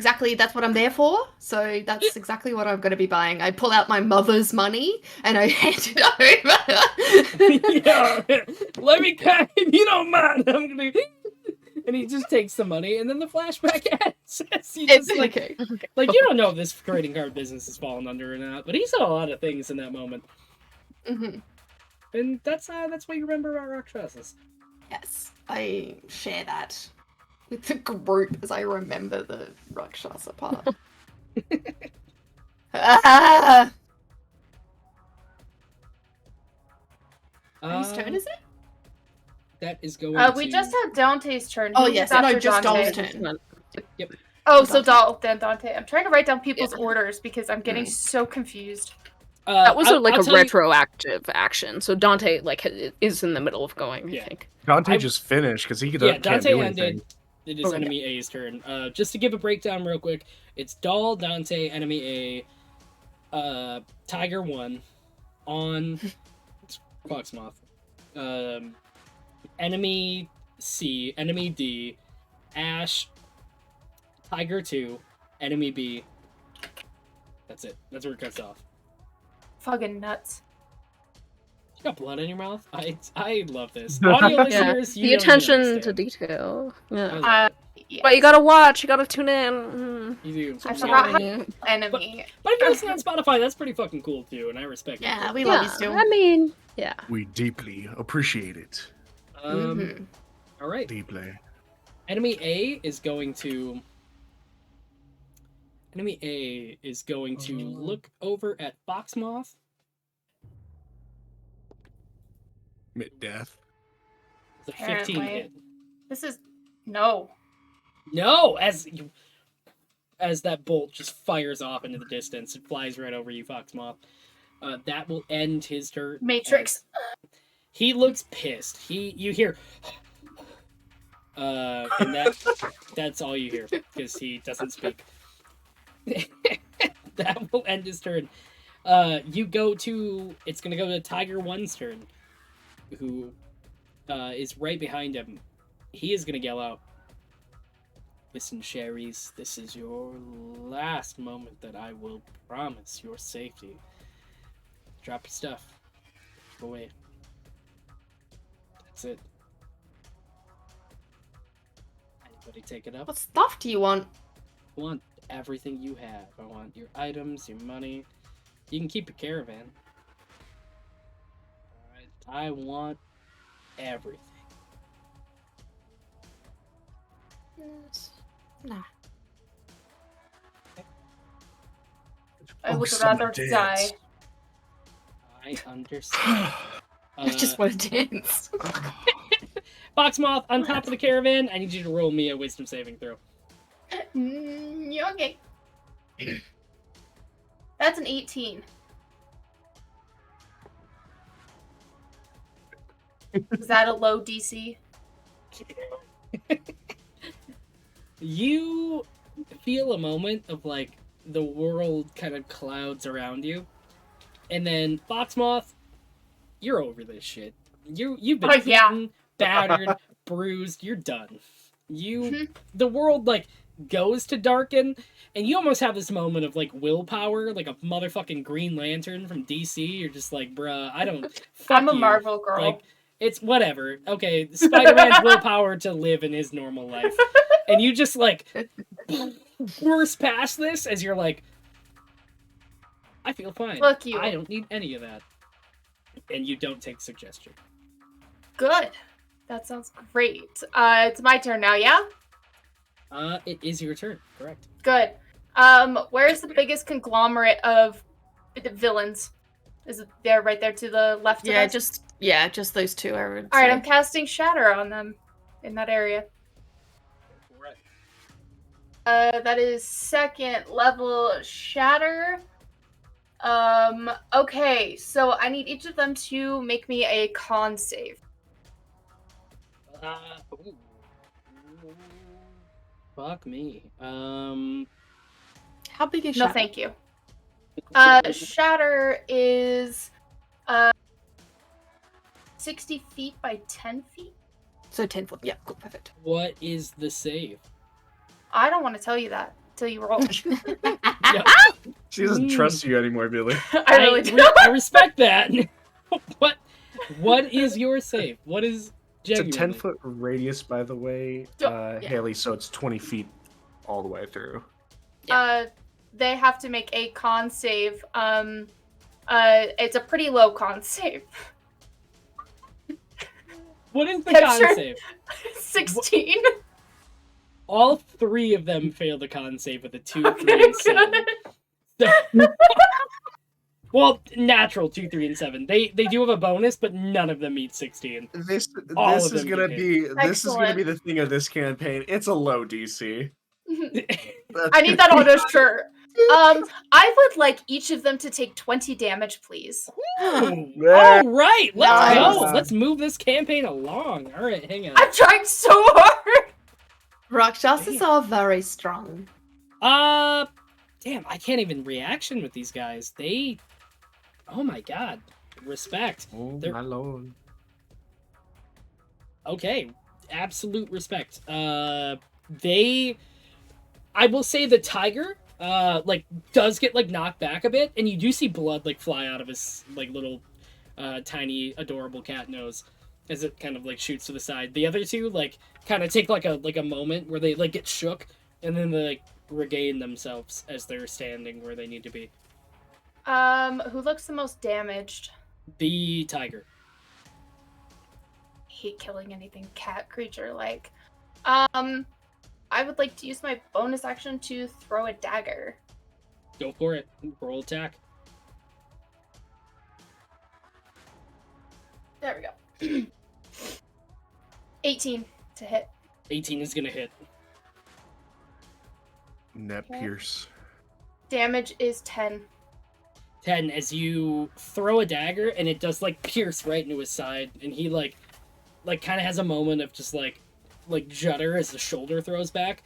what I'm there for. So that's exactly what I'm going to be buying. I pull out my mother's money and I hand it over. Yeah, let me cut. If you don't mind, I'm gonna. And he just takes the money, and then the flashback ends. He just, like you don't know if this trading card business is falling under or not, but he saw a lot of things in that moment. Mm-hmm. And that's what you remember about Rakshasas. Yes, I share that with the group as I remember the Rakshasa part. Whose turn is it? That is going We just had Dante's turn. Oh, Who yes, was no, after just Dante? Doll's turn. Yep. Oh, so then Dante. I'm trying to write down people's orders because I'm getting so confused. That was I'll a tell you- retroactive action, so Dante is in the middle of going. I think. Dante just finished because he can't Dante do ended. anything. It is enemy A's turn. Just to give a breakdown real quick, it's Doll, Dante, enemy A, Tiger 1, on Foxmoth, enemy C, enemy D, Ash, Tiger 2, enemy B. That's it. That's where it cuts off. Fucking nuts. Got blood in your mouth? I love this. Audio listeners, you The don't attention understand. to detail. I Yeah. love it. Yes. But you gotta watch. You gotta tune in. You do. I I'm forgot sorry. how enemy. But if you listen on Spotify, that's pretty fucking cool too, and I respect it. Yeah, we Yeah, love you still. I mean, yeah. We deeply appreciate it. Mhm. All right. Deeply. Enemy A is going to look over at Foxmoth. Mid-death. It's a 15 Apparently. hit. This is no. No, as that bolt just fires off into the distance, it flies right over you, Foxmoth. That will end his turn. Matrix. He looks pissed. You hear, and that's all you hear because he doesn't speak. That will end his turn. It's gonna go to Tiger One's turn, who is right behind him. He is gonna yell out, "Listen, Sherry's, this is your last moment that I will promise your safety. Drop your stuff. Go away. That's it. Anybody take it up? What stuff do you want? I want everything you have. I want your items, your money. You can keep your caravan. Alright, I want everything." Nah. I would Focus on the rather dance. die. I understand. I just want to dance. Foxmoth, on top of the caravan, I need you to roll me a wisdom saving throw. Yeah, okay. That's an 18. Is that a low DC? You feel a moment of like the world kind of clouds around you, and then Foxmoth, you're over this shit. You've been beaten, battered, bruised. You're done. The world like goes to darken, and you almost have this moment of like willpower, like a motherfucking Green Lantern from DC. You're just like, bruh, I don't. I'm a you. Marvel girl. Like, it's whatever. Okay, Spider-Man's willpower to live in his normal life. And you just, like, burst past this as you're like, I feel fine. Fuck you. I don't need any of that. And you don't take suggestion. Good. That sounds great. It's my turn now, yeah? It is your turn, correct. Good. Where's the biggest conglomerate of villains? Is it there, right there to the left of us? Just those two. I would Alright, say. I'm casting Shatter on them in that area. That is 2nd level Shatter. Okay, so I need each of them to make me a con save. Ooh. Fuck me. How big is No, Shadow? thank you. Shatter is 60 feet by 10 feet. So 10 foot. Yeah, cool, perfect. What is the save? I don't want to tell you that till you roll. Yeah. She doesn't trust you anymore, Billy. I really do. I respect that. What is your save? What is It's a genuinely? 10-foot radius, by the way, Yeah. Haley, so it's 20 feet all the way through. They have to make a con save. It's a pretty low con save. What is the Capture- con save? 16. All three of them fail the con save with a 2, 3, Okay, and 7. So, well, natural 2, 3, and 7. They do have a bonus, but none of them meet 16. This All this of is them gonna get be this is gonna Excellent. be the thing of this campaign. It's a low DC. I need that on a shirt. I would like each of them to take 20 damage, please. All right, let's Nice. go. Let's move this campaign along. All right, hang on. I'm trying so hard. Rakshasas are very strong. Damn, I can't even reaction with these guys. Oh my god, respect. Oh They're- my lord. Okay, absolute respect. I will say the tiger, does get, knocked back a bit, and you do see blood, fly out of his, little, tiny, adorable cat nose as it kind of like shoots to the side. The other two like kind of take like a moment where they like get shook and then they like regain themselves as they're standing where they need to be. Who looks the most damaged? The tiger. Hate killing anything cat creature like. I would like to use my bonus action to throw a dagger. Go for it. Roll attack. There we go. 18 to hit. 18 is gonna hit. Net Pierce. Damage is 10. 10 as you throw a dagger and it does like pierce right into his side and he like kind of has a moment of just like judder as the shoulder throws back.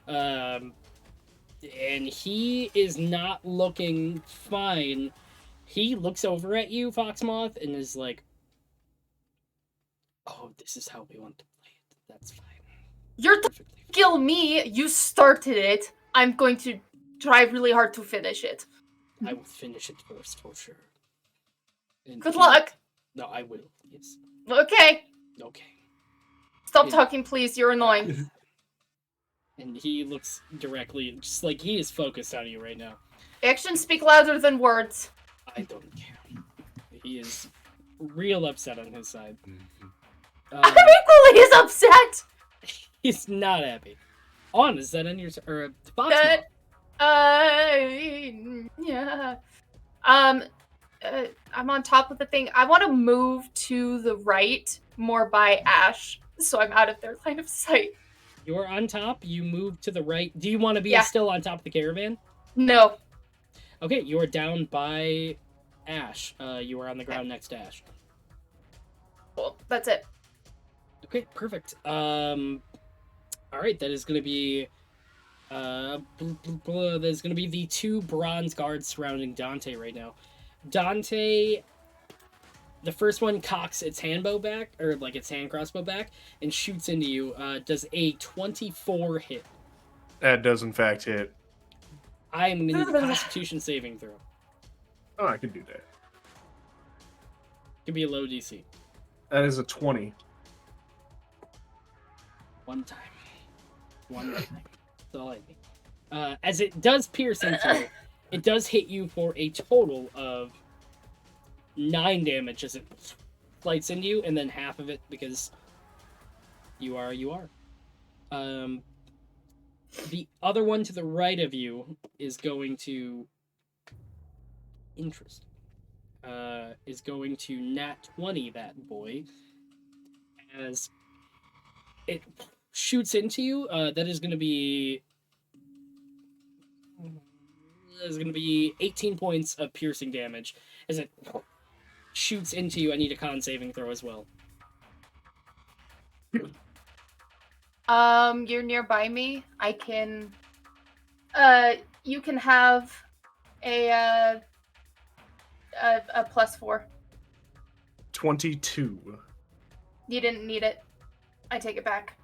And he is not looking fine. He looks over at you, Foxmoth, and is like, oh, this is how we want to play it. That's fine. You're to kill me. You started it. I'm going to try really hard to finish it. I will finish it first, for sure. And Good luck. No, I will. Yes. Okay. Okay. Stop talking, please. You're annoying. And he looks directly, just like he is focused on you right now. Actions speak louder than words. I don't care. He is real upset on his side. I'm equally as upset. He's not happy. On, is that on your box? Yeah. I'm on top of the thing. I want to move to the right, more by Ash, so I'm out of their line of sight. You're on top. You move to the right. Do you want to be still on top of the caravan? No. Okay, you are down by Ash. You are on the ground next to Ash. Cool. That's it. Okay, perfect. All right, that is going to be there's going to be the two bronze guards surrounding Dante right now. Dante, the first one cocks its handbow back, or like its hand crossbow back, and shoots into you. Does a 24 hit. That does in fact hit. I am going to need a Constitution saving throw. Oh, I can do that. Could be a low DC. That is a 20. One time. That's all I need. As it does pierce into you, it does hit you for a total of 9 damage as it flights into you, and then half of it because you are. The other one to the right of you is going to... Interesting. Is going to nat 20 that boy. As it shoots into you, that is going to be... There's going to be 18 points of piercing damage. As it shoots into you, I need a con saving throw as well. You're nearby me. I can... you can have a +4. 22. You didn't need it. I take it back.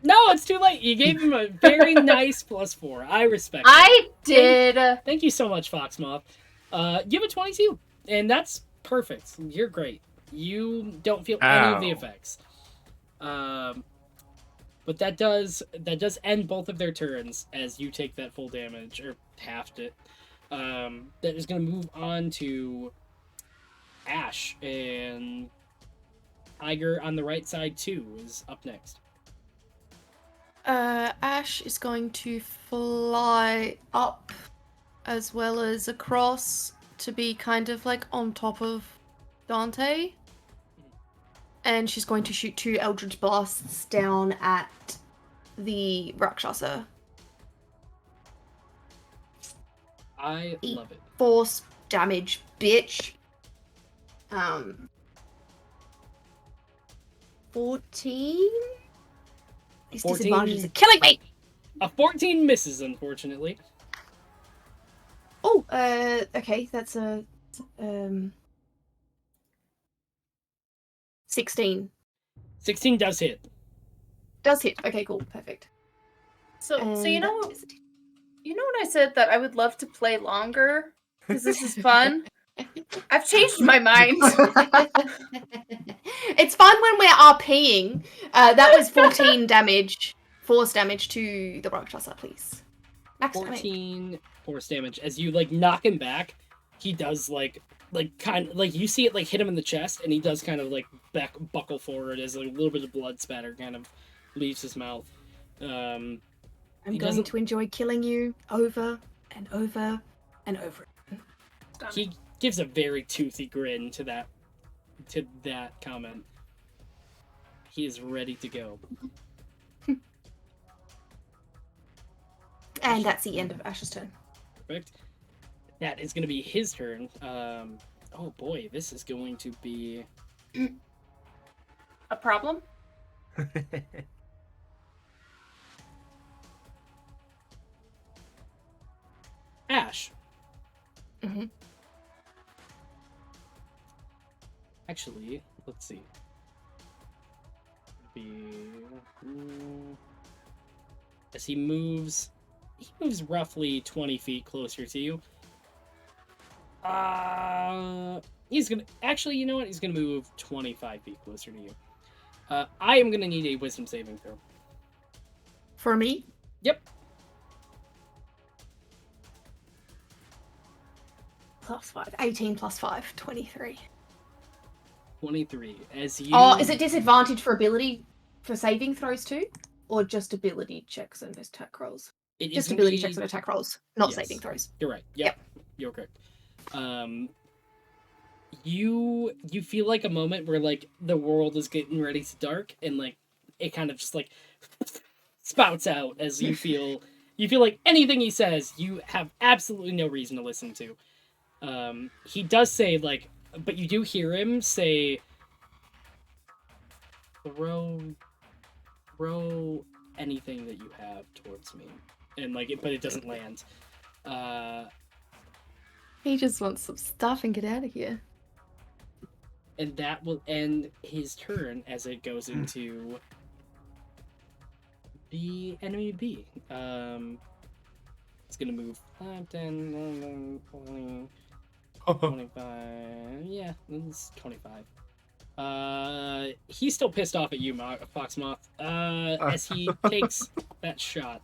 No, it's too late. You gave him a very nice +4. I respect it. I did. Thank you so much, Foxmoth. Give it 22, and that's perfect. You're great. You don't feel any of the effects. But that does end both of their turns as you take that full damage, or halved it. That is going to move on to Ash, and Tiger on the right side too is up next. Ash is going to fly up as well as across to be kind of like on top of Dante. And she's going to shoot 2 Eldritch Blasts down at the Rakshasa. I love it. Force damage, bitch. 14? These 14? disadvantages are killing me! A 14 misses, unfortunately. Oh, okay, that's a 16. 16 does hit. Does hit. Okay, cool, perfect. So you know when I said that I would love to play longer because this is fun. I've changed my mind. It's fun when we're RPing. That was 14 damage, force damage to the Rakshasa, please. Max damage. 14 force damage. As you, like, knock him back, he does, kind of, like, you see it, like, hit him in the chest, and he does kind of, like, buckle forward as, like, a little bit of blood spatter kind of leaves his mouth. I'm going to enjoy killing you over and over and over. He gives a very toothy grin to that comment. He is ready to go. And that's the end of Ash's turn. Perfect. That is going to be his turn. Oh boy, this is going to be A problem? Ash. Mm-hmm. Actually, let's see. As he moves roughly 20 feet closer to you. He's gonna actually, you know what? He's gonna move 25 feet closer to you. I am gonna need a wisdom saving throw. For me? Yep. +5. 18 plus 5. 23. 23. As you. Oh, is it disadvantage for ability for saving throws too? Or just ability checks and attack rolls? Just ability checks and attack rolls, not saving throws. You're right. Yep. You're correct. You feel like a moment where, like, the world is getting ready to dark, and, like, it kind of just, like, spouts out as you feel like anything he says you have absolutely no reason to listen to. He does say, like, but you do hear him say, throw anything that you have towards me, and, like, but it doesn't land. He just wants some stuff and get out of here. And that will end his turn as it goes into the enemy B. It's gonna move 5, 10, 11, 20, 25. Yeah, it's 25. He's still pissed off at you, Foxmoth. As he takes that shot.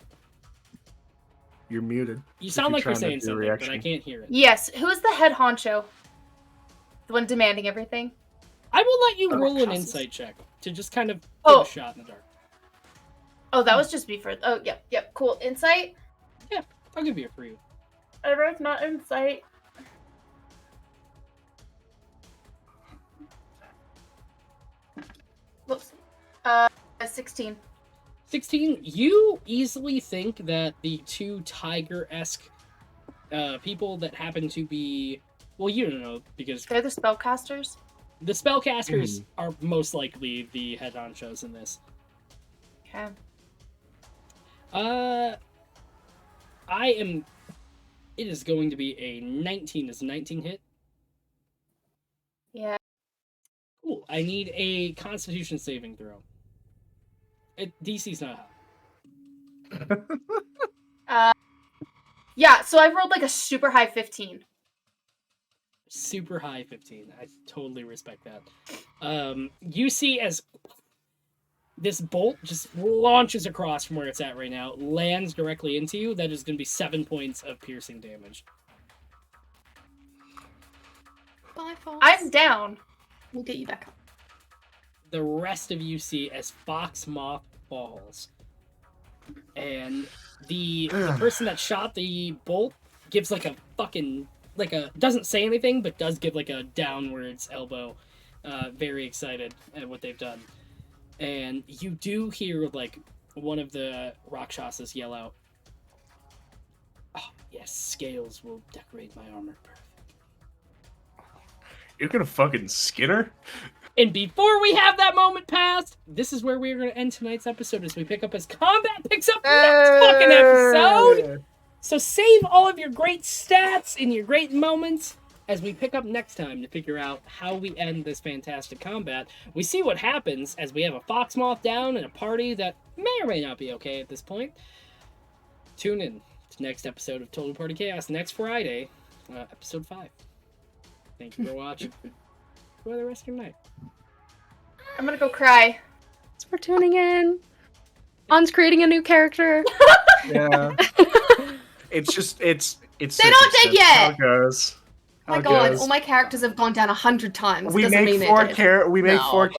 You're muted. You sound like you're saying something, but I can't hear it. Yes. Who is the head honcho? The one demanding everything? I will let you roll an insight check to just kind of give a shot in the dark. Oh, that was just me for. Oh, yep. Cool. Insight? Yeah, I'll give you a free. I wrote not insight. Whoops. 16. 16, you easily think that the two tiger-esque people that happen to be... Well, you don't know, because... They're the spellcasters? The spellcasters are most likely the head honchos in this. Okay. It is going to be a 19. Is a 19 hit? Yeah. Cool. I need a Constitution saving throw. DC's not high. Yeah, so I rolled like a super high 15. Super high 15. I totally respect that. You see as this bolt just launches across from where it's at right now, lands directly into you. That is going to be 7 points of piercing damage. Bye, Fox. I'm down. We'll get you back up. The rest of you see as Foxmoth falls. And the person that shot the bolt gives like a fucking... doesn't say anything, but does give like a downwards elbow. Very excited at what they've done. And you do hear like one of the Rakshasas yell out, "Oh, yes, scales will decorate my armor perfectly." You're gonna fucking skin her? And before we have that moment passed, this is where we're going to end tonight's episode as we pick up as combat picks up next fucking episode. So save all of your great stats and your great moments as we pick up next time to figure out how we end this fantastic combat. We see what happens as we have a Foxmoth down and a party that may or may not be okay at this point. Tune in to the next episode of Total Party Chaos next Friday, episode 5. Thank you for watching. Enjoy the rest of your night. I'm gonna go cry. Thanks for tuning in. On's creating a new character. Yeah. It's just it's They don't dig yet! How it goes. Oh my How it god, goes. all my characters have gone down 100 times. We Doesn't make mean four they're dead. we make No. four